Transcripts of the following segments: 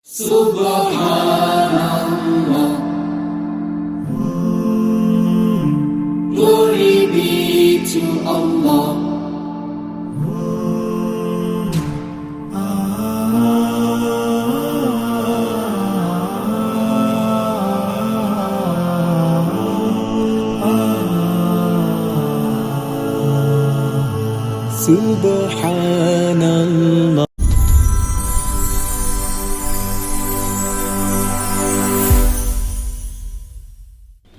Subhanallah, glory be to Allah. Subhanallah.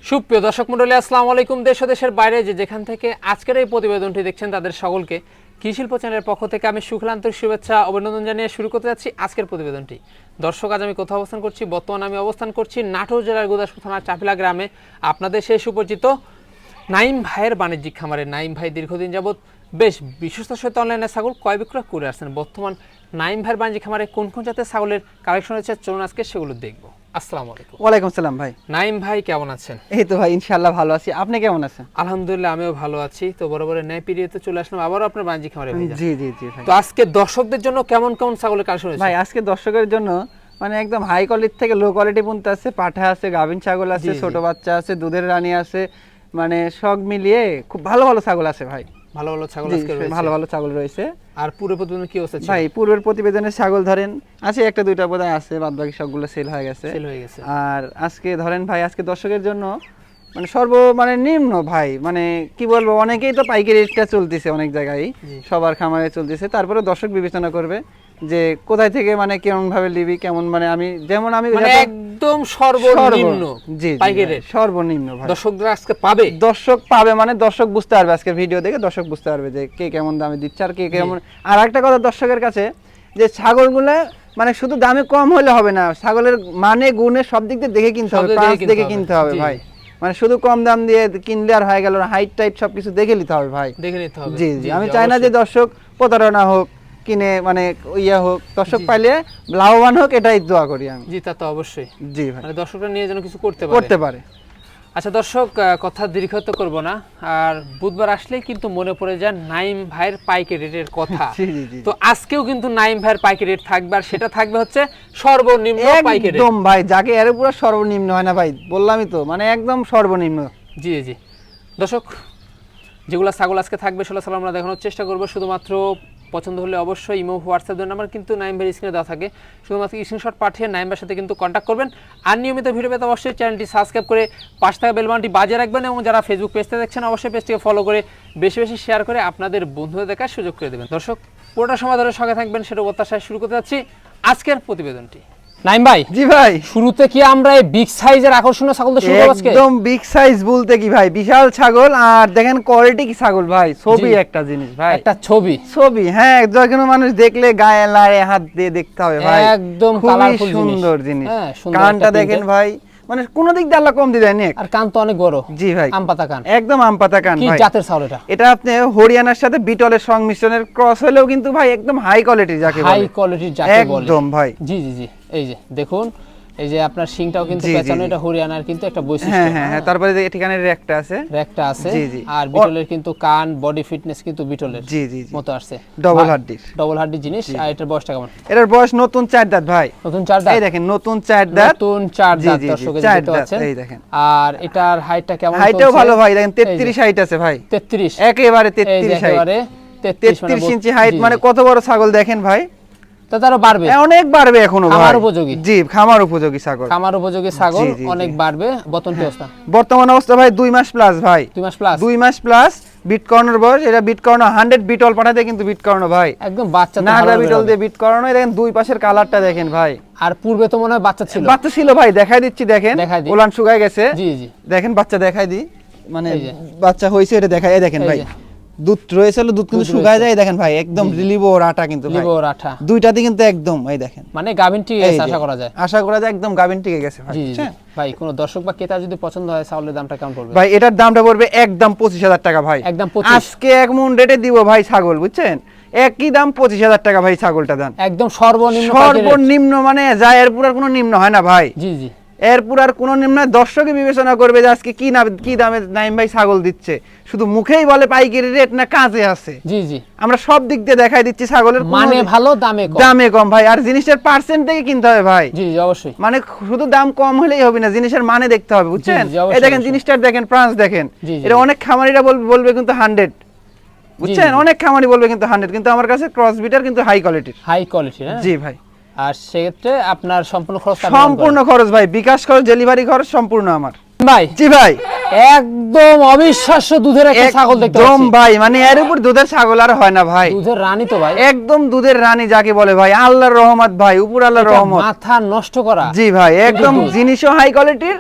সুপ্রিয় দর্শক মণ্ডলী, আসসালামু আলাইকুম। দেশ ও দেশের বাইরে যেখান থেকে আজকের এই প্রতিবেদনটি দেখছেন তাদের সকলকে কৃষিশিল্প চ্যানেলের পক্ষ থেকে আমি সুখল আন্তরিক শুভেচ্ছা অভিনন্দন জানিয়ে শুরু করতে যাচ্ছি আজকের প্রতিবেদনটি। দর্শক, আজ আমি কোথাও অবস্থান করছি? বর্তমানে আমি অবস্থান করছি নাটোর জেলার গুদাসপুর থানার চাপিলা গ্রামে। আপনাদের সেই সুপরিচিত নাইম ভাইয়ের বাণিজ্যিক খামারে। নাইম ভাই দীর্ঘদিন যাবৎ বেশ বিশ্বস্তার সহিত অনলাইনে ছাগল ক্রয় বিক্রয় করে আসছেন। বর্তমান নাইম ভাইয়ের বাণিজ্যিক খামারে কোন কোন জাতের ছাগলের কালেকশন রয়েছে, চলুন আজকে সেগুলো দেখবো। আসসালামু আলাইকুম। ওয়ালাইকুম সালাম ভাই। নাইম ভাই কেমন আছেন? এই তো ভাই ইনশাআল্লাহ ভালো আছি, আপনি কেমন আছেন? আলহামদুলিল্লাহ আমিও ভালো আছি। তো বরাবরের ন্যায় পিরিয়ডে চলে আসলাম আবারও আপনার বাণিজ্যিক খামারে ভাইজান। জি জি জি ভাই। তো আজকে দর্শকদের জন্য কেমন কেমন ছাগলের কালেকশন রয়েছে? ভাই আজকে দর্শকের জন্য মানে একদম হাই কোয়ালিটি থেকে লো কোয়ালিটি পর্যন্ত আছে। পাঠা আছে, গাভিন ছাগল আছে, জি, জি। ছোট বাচ্চা আছে, দুধের রানী আছে, মানে সব মিলিয়ে খুব ভালো ভালো ছাগল আছে ভাই। ভালো ভালো ছাগল জি, আজকে রয়েছে। ভালো ভালো ছাগল রয়েছে। আর পুরো প্রতিবেদন কি অবস্থা ছিল? ভাই পূর্বের প্রতিবেদনে ছাগল ধরেন আছে একটা দুইটা বোধহয় আছে, বাদ বাকি সবগুলো সেল হয়ে গেছে। সেল হয়ে গেছে। আর আজকে ধরেন ভাই আজকে দর্শকের জন্য মানে মানে নিম্ন ভাই, মানে কি বলবো, অনেকেই তো পাইকারি রেটটা চলতেছে অনেক জায়গায়, জি। সবার খামারে চলতেছে। তারপরে দর্শক বিবেচনা করবে যে কোথায় থেকে মানে কেমন ভাবে নিবি, কেমন মানে আমি যেমন আমি মানে একদম সর্বনিম্ন জি পাইকারি জি রেট সর্বনিম্ন ভাই দর্শকরা আজকে পাবে। দর্শক পাবে, মানে দর্শক বুঝতে পারবে, আজকে ভিডিও দেখে দর্শক বুঝতে পারবে যে কে কেমন দামে দিচ্ছে আর কে কেমন। আর একটা কথা দর্শকের কাছে, যে ছাগলগুলো মানে শুধু দামে কম হলে হবে না, ছাগলের মানে গুণে সব দিক দিয়ে দেখে কিনতে হবে, সব দিক প্রাইস দেখে দেখে কিনতে কিনতে হবে। হবে জি। ভাই। মানে শুধু কম দাম দিয়ে কিনলে আর হয়ে গেল না, হাইট টাইট সবকিছু দেখে নিতে হবে ভাই। দেখে নিতে হবে। জি জি আমি চাই না যে দর্শক প্রতারণা হোক, কিনে মানে ইয়া হোক, দর্শক জি। পাইলে লাভবান হোক, এটাই দোয়া করি আমি। জি, তা তো অবশ্যই। জি ভাই, মানে দর্শকরা নিয়ে যেন কিছু করতে করতে পারে। পারে। আচ্ছা দর্শক, কথা দীর্ঘায়িত করব না। আর বুধবার আসলেই কিন্তু মনে পড়ে যায় নাইম ভাইয়ের পাইকারি রেটের কথা। জি জি জি তো আজকেও কিন্তু নাইম ভাইয়ের পাইকারি রেট থাকবে, আর সেটা থাকবে হচ্ছে সর্বনিম্ন পাইকারি রেট। একদম ভাই, যাকে এর পুরো সর্বনিম্ন হয় না ভাই, বললামই তো, মানে একদম সর্বনিম্ন। জি জি দর্শক, যেগুলো ছাগল আজকে থাকবে সেগুলো ছাগল আমরা দেখানোর চেষ্টা করব। শুধুমাত্র পছন্দ হলে অবশ্যই ইমো হোয়াটসঅ্যাপ নাম্বার কিন্তু নাইম ভাইয়ের স্ক্রিনে দেওয়া থাকে, শুধুমাত্র স্ক্রিনশট পাঠিয়ে নাইম ভাইয়ের সাথে কিন্তু কন্ট্যাক্ট করবেন। আর নিয়মিত ভিডিও পেতে অবশ্যই চ্যানেলটি সাবস্ক্রাইব করে পাশে থাকা বেল বাটনটি বাজিয়ে রাখবেন, এবং যারা ফেসবুক পেজতে দেখছেন অবশ্যই পেজটিকে ফলো করে বেশি বেশি শেয়ার করে আপনাদের বন্ধুদের দেখার সুযোগ করে দেবেন। দর্শক, পুরোটা সময় ধরে সঙ্গে থাকবেন, সেটা প্রত্যাশায় শুরু করতে যাচ্ছি আজকের প্রতিবেদনটি। নাইম ভাই, জি ভাই, শুরুতে কি আমরা এই বিগ সাইজের আকর্ষণীয় ছাগল দিয়ে শুরু করব আজকে? একদম বিগ সাইজ বলতে কি ভাই, বিশাল ছাগল। আর দেখেন কোয়ালিটি কি ছাগল ভাই, ছবি জি। একটা জিনিস ভাই, একটা ছবি। ছবি, হ্যাঁ, যখন মানুষ দেখলে গায়ে লাড়ে হাত দিয়ে দেখতে হবে ভাই, একদম খুবই কালারফুল সুন্দর জিনিস। হ্যাঁ, সুন্দর কানটা একটা দেখেন print। ভাই, মানে কোন দিক দিয়ে আল্লাহ কম দিয়ে দেয়নি। আর কান তো অনেক বড়। জি ভাই, আম পাতা কান। একদম আম পাতা কান কি ভাই। জাতের ছাগল এটা? এটা আপনি হরিয়ানার সাথে বিটলের সংমিশ্রণের ক্রস হলেও কিন্তু ভাই একদম হাই কোয়ালিটি যাকে হাই বলে, কোয়ালিটির যাকে বলে। একদম ভাই। জি জি জি, এই যে দেখুন, এই যে আপনার শিংটাও কিন্তু জি, জি, পেছনে, জি। এটা হরিয়ানার কিন্তু একটা বৈশিষ্ট্য। হ্যাঁ হ্যাঁ হ্যাঁ, তারপরে এখানে রেকটা আছে, একটা আছে। জি, জি। আর বিটলের কিন্তু কান, বডি ফিটনেস কিন্তু বিটলের জি জি জি, মতো আসছে। ডবল হাড্ডির। ডবল হাড্ডি জিনিস। আর এটার বয়সটা কেমন? এটার বয়স নতুন 4 দাঁত ভাই। নতুন 4 দাঁত। এই দেখেন নতুন 4 দাঁত, নতুন 4 জি, দাঁত জি, জি, দর্শকের 4 দেখতে দাঁত, পাচ্ছেন। এই দেখেন। আর এটার হাইটটা কেমন? হাইটও চলছে? ভালো ভাই, দেখেন এই যে, 33 হাইট আছে ভাই, 33 একেবারে এই যে 33 হাইট, একেবারে 33 মানে 33 ইঞ্চি হাইট। জি, মানে জি। কত বড় ছাগল দেখেন ভাই, তো তারও বাড়বে। অনেক বাড়বে এখনো ভাই, খামার উপযোগী। জি, খামার উপযোগী ছাগল, খামার উপযোগী ছাগল জি, জি, অনেক জি। বাড়বে। বর্তমান কি অবস্থা? বর্তমান অবস্থা ভাই 2 মাস প্লাস ভাই, 2 মাস প্লাস। 2 মাস প্লাস। বিট করানোর বয়স, এটা বিট করানো 100 বিটল পাঠাতে কিন্তু বিট করানো ভাই, একদম বাচ্চা তো নাগরা ভালো বিটল বেরোবে। দিয়ে বিট করানো। দেখেন দুই পাশের কালারটা দেখেন ভাই, আর পূর্বে তো মনে হয় বাচ্চা ছিল। বাচ্চা ছিল ভাই, দেখাই দিচ্ছি দেখেন, দেখাই দিই। ওলান শুকায় গেছে, জি জি, দেখেন বাচ্চা দেখাই দি, মানে এই যে। বাচ্চা হয়েছে এটা দেখাই, এই দেখেন এই ভাই, যে। দুধ রয়েছিল, দুধ কিন্তু দুধ শুকায় রয়েছে। যায়, দেখেন ভাই একদম লিবর আটা কিন্তু ভাই, লিবর আঠা। দুইটাতে কিন্তু একদম এই দেখেন, মানে গাভিন ঠিক এই আছে যে, আশা করা যায়। আশা করা যায় একদম গাভিন টিকে গেছে ভাই, জি জি, জি। বুঝছেন? ভাই কোন দর্শক বা ক্রেতা যদি পছন্দ হয় ছাগলের দামটা কেমন পড়বে? ভাই এটার দামটা পড়বে একদম 25,000 টাকা ভাই, একদম 25। আজকে এক মন রেটে দিব ভাই ছাগল, বুঝছেন? একই দাম 25,000 টাকা ভাই ছাগলটা দাম, একদম সর্বনিম্ন পাইকারি রেট। সর্বনিম্ন, মানে যায় এর পুরো কোনো নিম্ন হয় না ভাই, জি জি, এরপর আর কোনো নিম্ন দর্শকই বিবেচনা করবে যে আজকে কি দামে নাইম ভাই ছাগল দিচ্ছে, শুধু মুখেই বলে পাইকারি রেট না কাজে আছে। জি জি, আমরা সব দিক দিয়ে দেখাই দিচ্ছি ছাগলের মানে ভালো দামে কম, দামে কম ভাই। আর জিনিসের পার্সেন্ট থেকে কিনতে হবে ভাই। জি জি অবশ্যই, মানে শুধু দাম কম হলেই হবে না, জিনিসের মানে দেখতে হবে, বুঝছেন? জি, অবশ্যই, এই দেখেন অবশ্যই। জিনিসটার দেখেন, প্রান্স দেখেন, জি, জি। এটা অনেক খামারিরা বলবে কিন্তু 100, বুঝছেন? জি। অনেক খামারি বলবে কিন্তু 100, কিন্তু আমার কাছে ক্রস বিটার কিন্তু হাই কোয়ালিটির। High quality. হ্যাঁ জি ভাই, আর সেক্ষেত্রে আপনার সম্পূর্ণ খরচ সম্পূর্ণ খরচ ভাই, বিকাশ খরচ, ডেলিভারি খরচ সম্পূর্ণ আমার। ভাই জি ভাই, একদম অবিশ্বাস্য দুধের একটা ছাগল দেখতে একদম পাচ্ছি। ভাই, মানে এর উপর দুধের ছাগল আর হয় না ভাই, দুধের রানী তো ভাই, একদম দুধের রানী যাকে বলে ভাই, আল্লাহর রহমত ভাই, উপর আল্লাহর এটা রহমত। মাথা নষ্ট করা। জি ভাই, একদম দুধ। জিনিসও হাই কোয়ালিটির,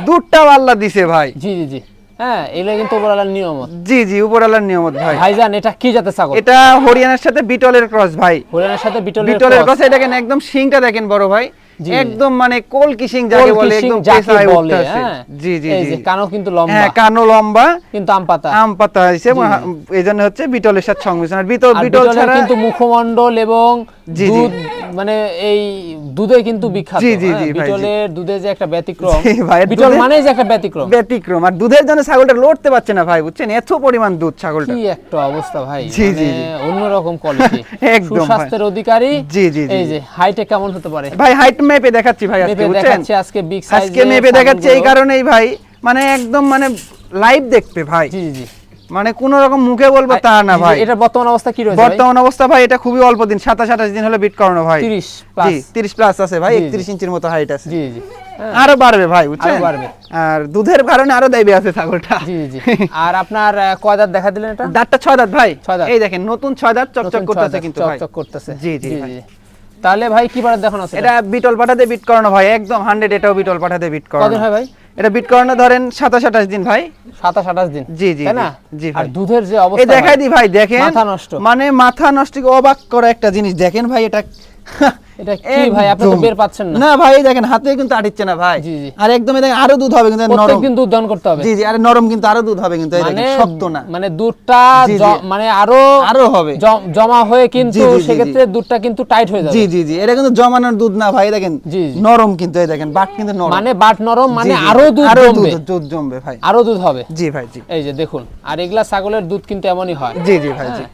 দুধটাও আল্লাহ দিছে ভাই। জি জি জি, হ্যাঁ এগুলো কিন্তু ওপরওয়ালার নিয়মত। জি জি, উপর আল্লাহর নিয়ামত ভাই। ভাইজান এটা কি জাতের ছাগল? এটা হরিয়ানার সাথে বিটলের ক্রস ভাই, হরিয়ানার সাথে বিটলের বিটলের ক্রস। এটা দেখেন একদম শিংটা দেখেন বড় ভাই, জি। একদম মানে কলকি শিং যাকে বলে, একদম পেশায় উঠতেছে। জি জি এই জি, যে কানও কিন্তু লম্বা, হ্যাঁ কানো লম্বা, কিন্তু আম পাতা। আম পাতা হইছে, এইজন্য হচ্ছে বিটলের সাথে সংমিশ্রণ। আর বিটল আর বিটল বিটলের ছাড়া কিন্তু মুখমণ্ডল এবং জি, জি। দুধ মানে এই দুধে কিন্তু বিখ্যাত। জি, জি, হ্যাঁ, জি, ভাই, জি। বিটলের দুধে যে একটা ব্যতিক্রম, জি, ভাই, বিটল দুধে- মানে যে একটা ব্যতিক্রম। ব্যতিক্রম। আর দুধের জন্য ছাগলটা লড়তে পারছে না ভাই, বুঝছেন? এত পরিমাণ দুধ ছাগলটা। কি একটা অবস্থা ভাই, জি, জি, মানে জি। অন্যরকম কোয়ালিটি, একদম ভাই। সুস্বাস্থ্যের অধিকারী। জি, জি, জি, এই যে হাইটে কেমন হতে পারে ভাই, হাইট মেপে দেখাচ্ছি ভাই আজকে, মেপে বুঝছেন? দেখাচ্ছে আজকে বিগ সাইজ। আজকে মেপে দেখাচ্ছি এই কারণেই ভাই, মানে একদম মানে লাইভ দেখবে ভাই, জি জি, মানে কোন রকম মুখে বলবো তা না জি, জি, ভাই। এটার বর্তমান অবস্থা কি রয়েছে ভাই? বর্তমান অবস্থা ভাই, এটা খুবই অল্প দিন, 27-28 দিন হলো বিট করানো ভাই। 30 প্লাস। জি, 30 প্লাস আছে ভাই, জি, জি। 31 ইঞ্চির মতো হাইট আছে। জি জি, হ্যাঁ, আরো বাড়বে ভাই, বুঝছেন? আরো বাড়বে। আর দুধের কারণে আরো দাইবে আছে ছাগলটা। জি জি। আর আপনার কয় দাঁত দেখা দিলেন এটা? দাঁতটা 6 দাঁত ভাই, 6 দাঁত। এই দেখেন নতুন 6 দাঁত চকচক নতুন করতেছে ছয় দাঁত, কিন্তু ভাই। চকচক করতেছে। জি, জি, ভাই। তাহলে ভাই কি বারে দেখানো আছে এটা বিটল পাঠাতে বিট করানো ভাই, একদম 100, এটাও বিটল পাঠাতে বিট করানো। কদিন হয় ভাই? এটা বিট করানো ধরেন 27-28 দিন ভাই। 27-28 দিন। জি, জি, তাই না? জি, ভাই। আর দুধের যে এই অবস্থা দেখাই ভাই, দি ভাই, দেখেন মাথা নষ্ট। মানে মাথা নষ্ট, অবাক করা একটা জিনিস দেখেন ভাই, এটা এটা কি ভাই, আপনি তো একদম। বের পাচ্ছেন না। না ভাই, এই দেখেন হাতে কিন্তু আটিচ্ছে না ভাই। জি, জি। আর একদম এই দেখেন আরো দুধ হবে কিন্তু, নরম। প্রত্যেকদিন দুধ দান করতে হবে। জি জি, আরে নরম কিন্তু আরো দুধ হবে কিন্তু, এই দেখেন মানে শক্ত না, মানে দুধটা জি, জি। মানে আরো আরো হবে। জমা হয়ে কিন্তু জি, জি, জি, সেক্ষেত্রে দুধটা কিন্তু টাইট হয়ে যাবে। জি জি জি, এটা কিন্তু জমানোর দুধ না ভাই, দেখেন জি, জি। নরম কিন্তু, এই দেখেন বাট কিন্তু নরম, মানে বাট নরম, জি, মানে জি, আরো দুধ জমবে, দুধ জমবে ভাই। আরো দুধ হবে। জি ভাই, জি এই যে দেখুন, আর এগুলা ছাগলের দুধ কিন্তু এমনই হয়। জি জি ভাই, জি হ্যাঁ।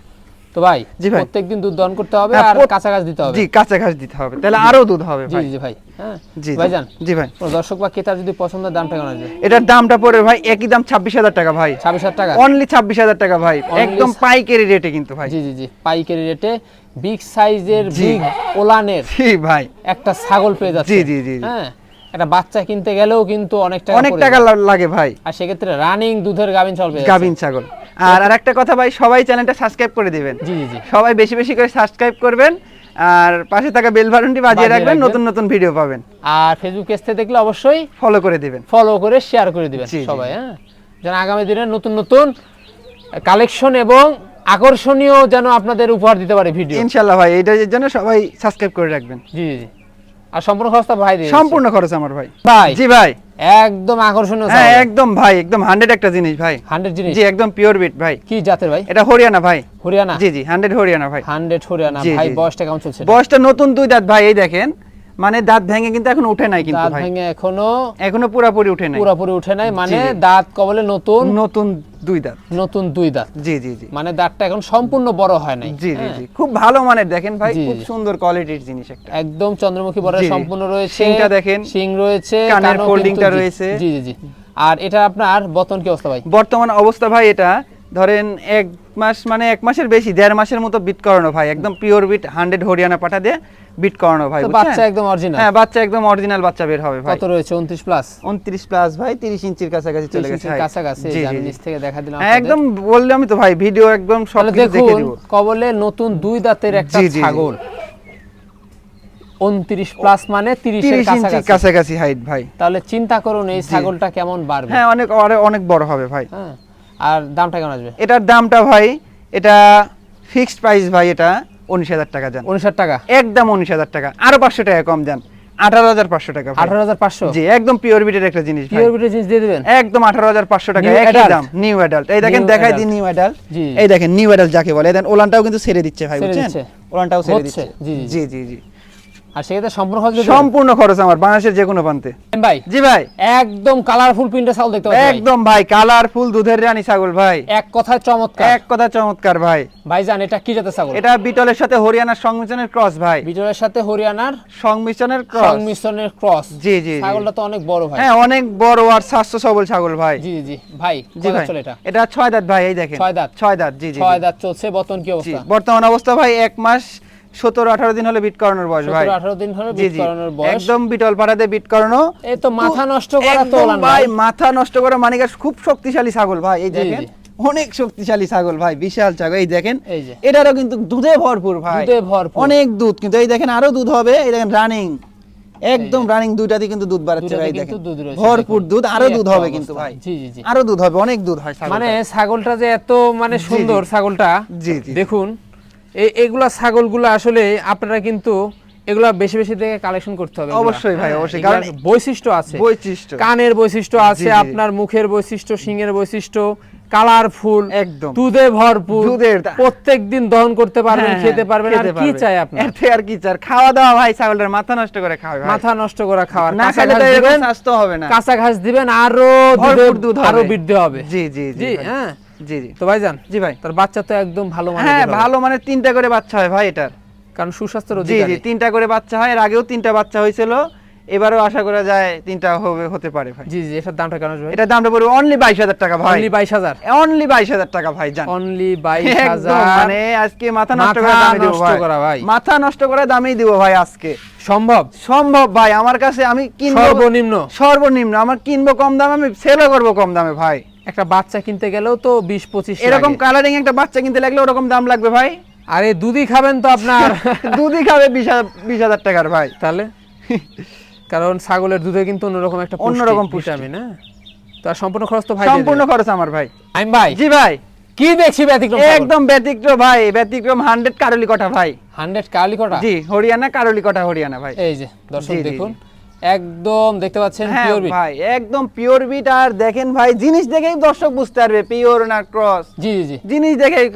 তো ভাই জি ভাই। প্রত্যেকদিন দুধ দহন করতে হবে হ্যাঁ, আর কাঁচা ঘাস দিতে হবে। জি, কাঁচা ঘাস দিতে হবে, তাহলে আরো দুধ হবে জি ভাই। জি ভাই, হ্যাঁ জি ভাইজান, জি ভাই, কোনো দর্শক বা ক্রেতার যদি পছন্দের দামটা কেমন আসবে? এটার দামটা পড়ে ভাই একই দাম 26,000 টাকা ভাই, 26,000 টাকা। অনলি 26,000 টাকা ভাই, Only একদম পাইকারি রেটে কিন্তু ভাই। জি জি জি, পাইকারি রেটে বিগ সাইজের জি। বিগ ওলানের জি ভাই, একটা ছাগল পেয়ে যাচ্ছে। জি, জি, জি, জি। হ্যাঁ, একটা বাচ্চা কিনতে গেলেও কিন্তু অনেক টাকা অনেক পড়ে টাকা যায়। লাগে ভাই, আর সেক্ষেত্রে রানিং দুধের গাভিন ছাগল পেয়ে গাভিন ছাগল। আর আরেকটা কথা ভাই, সবাই চ্যানেলটা সাবস্ক্রাইব করে দিবেন, যাচ্ছে। জি জি জি, সবাই বেশি বেশি করে সাবস্ক্রাইব করবেন, আর পাশে থাকা বেল বাটনটি বাজিয়ে বাজিয়ে রাখবেন, রাখবেন। নতুন নতুন ভিডিও পাবেন। আর ফেসবুক পেজ থেকে দেখলে অবশ্যই ফলো করে দিবেন। ফলো করে শেয়ার করে দিবেন জি, জি। সবাই, হ্যাঁ, যেন আগামী দিনে নতুন নতুন কালেকশন এবং আকর্ষণীয় যেন আপনাদের উপহার দিতে পারে ভিডিও। ইনশাআল্লাহ ভাই, এটার জন্য সবাই সাবস্ক্রাইব করে রাখবেন। জি জি, আর সম্পূর্ণ খরচটা ভাই দিয়ে সম্পূর্ণ খরচ আমার ভাই। ভাই, জি ভাই, একদম আকর্ষণীয় হ্যাঁ ছাগল। একদম ভাই, একদম 100 একটা জিনিস ভাই। 100 জিনিস। জি, একদম পিওর বিট ভাই। কি জাতের ভাই? এটা হরিয়ানা ভাই। হরিয়ানা। জি জি, 100 হরিয়ানা ভাই। 100 হরিয়ানা। জি, ভাই জি। বয়সটা কেমন চলছে? বয়সটা নতুন 2 দাঁত ভাই, এই দেখেন, মানে দাঁত ভেঙে কিন্তু এখন উঠে নাই কিন্তু দাঁত ভাই, ভেঙে এখনো এখনো পুরোপুরি উঠে নাই, পুরোপুরি উঠে নাই, মানে জি, জি। দাঁত কবলে নতুন, নতুন 2 দাঁত। নতুন 2 দাঁত, জি জি জি, মানে দাঁতটা এখন সম্পূর্ণ বড় হয় নাই। জি জি হ্যাঁ, জি, খুব ভালো মানের দেখেন ভাই, জি, খুব জি। সুন্দর কোয়ালিটির জিনিস একটা। একদম চন্দ্রমুখী বর্ণের জি, জি। সম্পূর্ণ রয়েছে। শিংটা দেখেন, শিং রয়েছে, কানের কানও foldingটা কিন্তু- জি, রয়েছে। জি জি জি। আর এটা আপনার বর্তমান কি অবস্থা ভাই? বর্তমান অবস্থা ভাই, এটা ধরেন 1 মাস, মানে 1 মাসের বেশি, 1.5 মাসের মতো বিট করানো ভাই, একদম পিওর বিট 100 হরিয়ানা পাঠা দিয়ে বিট করানো ভাই, তো বুঝছেন? বাচ্চা একদম অরিজিনাল। হ্যাঁ, বাচ্চা একদম অরিজিনাল বাচ্চা বের হবে ভাই। কত রয়েছে? 29 প্লাস। 29 প্লাস ভাই, 30 ইঞ্চির কাছাকাছি চলে গেছে ভাই। কাছাকাছি। জি, আমি জি, নিচ থেকে দেখা দিলাম হ্যাঁ, আপনাদের। একদম বললে আমি তো ভাই ভিডিও একদম সব তাহলে কিছু দেখে দেখুন, দিব। কবলে নতুন 2 দাঁতের একটা জি, জি, জি। ছাগল, 29 প্লাস মানে 30 এর 30 ইঞ্চির কাছাকাছি। কাছাকাছি হাইট ভাই। তাহলে চিন্তা করুন এই ছাগলটা কেমন বাড়বে। হ্যাঁ, অনেক অনেক বড় হবে ভাই। হ্যাঁ, আর দামটা কেমন আসবে? এটার দামটা ভাই, এটা ফিক্সড প্রাইস ভাই, এটা 19,000 টাকা যান, 19,000 টাকা। একদম 19,000 টাকা, আরো 500 টাকা কম যান, 18,500 টাকা ভাই। 18,500। জি, একদম পিওর বিটের একটা জিনিস ভাই, পিওর বিটের জিনিস দিয়ে দিবেন। একদম 18,500 টাকা, New একই adult? দাম, নিউ অ্যাডাল্ট। এই দেখেন, New দেখাই adult। দিই নিউ অ্যাডাল্ট। জি। এই দেখেন নিউ অ্যাডাল্ট যাকে বলে, এই দেখেন ওলানটাও কিন্তু ছেড়ে দিচ্ছে ভাই, ছেড়ে বুঝছেন? দিচ্ছে। ওলানটাও ছেড়ে হচ্ছে, দিচ্ছে। জি, জি। জি জি জি, আর সেক্ষেত্রে সম্পূর্ণ খরচ সম্পূর্ণ খরচ আমার, বাংলাদেশের যে কোনো প্রান্তে। ভাই জি ভাই, একদম কালারফুল প্রিন্টের ছাগল দেখতে পাচ্ছি একদম ভাই কালারফুল দুধের রানী ছাগল ভাই, এক কথায় চমৎকার। এক কথা চমৎকার ভাই। ভাইজান এটা কি জাতের ছাগল? এটা বিটলের সাথে হরিয়ানার সংমিশ্রণের ক্রস ভাই, বিটলের সাথে হরিয়ানার সংমিশ্রণের ক্রস। সংমিশ্রণের ক্রস। জি জি জি। ছাগলটা তো অনেক বড় ভাই। হ্যাঁ অনেক বড় আর স্বাস্থ্য সবল ছাগল ভাই। জি জি ভাই, জি কত ভাই, চলে এটা? এটা 6 দাঁত ভাই, এই দেখেন 6 দাঁত। 6 দাঁত, জি জি 6 দাঁত চলছে, বর্তমান কি জি। অবস্থা? বর্তমান অবস্থা ভাই 1 মাস 17-18 দিন হলে বিট করানোর বয়স ভাই। 17-18 দিন হলো জি বিট জি, করানোর বয়স। একদম বিটল পাড়াতে বিট করানো। এই তো মাথা নষ্ট করা তো একদম ওলান ভাই, ভাই। মাথা নষ্ট করা মানে কি, খুব শক্তিশালী ছাগল ভাই, এই জি, দেখেন জি। অনেক শক্তিশালী ছাগল ভাই, বিশাল ছাগল, এই দেখেন। এই যে। এটারও কিন্তু দুধে ভরপুর ভাই, দুধে ভরপুর। অনেক দুধ, কিন্তু এই দেখেন আরো দুধ হবে, এই দেখেন রানিং, একদম রানিং, দুইটাতে কিন্তু দুধ বাড়াচ্ছে ভাই, দুইটাতে দেখেন কিন্তু দুধ রয়েছে, ভরপুর দেখুন। দুধ, আরো এই দুধ একটা হবে অবস্থা। কিন্তু ভাই, জি জি জি। আরো দুধ হবে, অনেক দুধ হয় ছাগলটা। মানে ছাগলটা যে এত মানে সুন্দর ছাগলটা, জি জি। দেখুন এগুলা ছাগলগুলো আসলে আপনারা কিন্তু এগুলা বেশি বেশি থেকে কালেকশন করতে হবে। এগুলা। অবশ্যই ভাই, হ্যাঁ, অবশ্যই, এগুলার কারণ বৈশিষ্ট্য আছে, বৈশিষ্ট্য, কানের বৈশিষ্ট্য আছে, জি, জি। আপনার মুখের বৈশিষ্ট্য, শিঙের বৈশিষ্ট্য, কালারফুল, একদম দুধে ভরপুর, দুধের প্রত্যেকদিন দহন করতে পারবেন, হ্যাঁ, খেতে পারবেন, আর খেতে কি পারবে। চাই আপনার? এর থেকে আর কি চাই? খাওয়া দাওয়া ভাই, ছাগলটার মাথা নষ্ট করে খাওয়াবে ভাই, মাথা নষ্ট করা খাওয়ার, না কাঁচা খাইলে ঘাস তো এরকম দিবেন, স্বাস্থ্য হবে না। কাঁচা ঘাস দিবেন, আরো ভরপুর দুধ হবে, আরো বৃদ্ধি হবে। জি জি জি জি ভাই। হ্যাঁ। জি জি। তো ভাইজান, জি ভাই, তার বাচ্চা তো একদম ভালো মানের হ্যাঁ হবে। ভালো, মানে 3টা করে বাচ্চা হয় ভাই এটার, কারণ সুস্বাস্থ্যের জি অধিকারী। জি 3টা করে বাচ্চা হয়, এর আগেও 3টা বাচ্চা হয়েছিল, এবারও আশা করা যায় 3টা হতে পারে ভাই। জি জি, এটার দামটা কেমন আসবে ভাই? এটার দামটা পড়বে অনলি 22,000 টাকা ভাই, অনলি 22,000। অনলি 22,000 টাকা ভাই, জান অনলি একদম 22,000। মানে আজকে মাথা নষ্ট মাথা করে দামে দিব নষ্ট করা ভাই। মাথা নষ্ট করে দামেই দিব ভাই আজকে। সম্ভব? সম্ভব ভাই, আমার কাছে আমি কিনবো সর্বনিম্ন সর্বনিম্ন, আমার কিনবো কম দামে, আমি সেলও করবো কম দামে ভাই। একটা বাচ্চা কিনতে গেলেও তো 20-25 এরকম লাগে। কালারিং একটা বাচ্চা কিনতে লাগলে ওরকম দাম লাগবে ভাই। আরে দুধই খাবেন তো আপনার। দুধই খাবে 20,000 টাকার ভাই, তাহলে কারণ ছাগলের দুধে কিন্তু অন্যরকম একটা অন্যরকম পুষ্টি। ভিটামিন, হ্যাঁ। তো আর সম্পূর্ণ খরচ তো ভাই সম্পূর্ণ খরচ আমার ভাই। আমি ভাই জি ভাই, কি দেখছি ব্যতিক্রম ছাগল? একদম ব্যতিক্রম ভাই, ব্যতিক্রম 100 কারলি কটা ভাই। 100 কার্লি কটা? জি, হরিয়ানা কারলি কটা, হরিয়ানা ভাই। এই যে দর্শক জি, জি, দেখুন, একদম দেখতে পাচ্ছেন হ্যাঁ পিওর বিট। ভাই, একদম পিওর বিট। আর দেখেন ভাই, জিনিস দেখেই দর্শক বুঝতে পারবে পিওর না ক্রস, জি জি জি, জিনিস দেখেই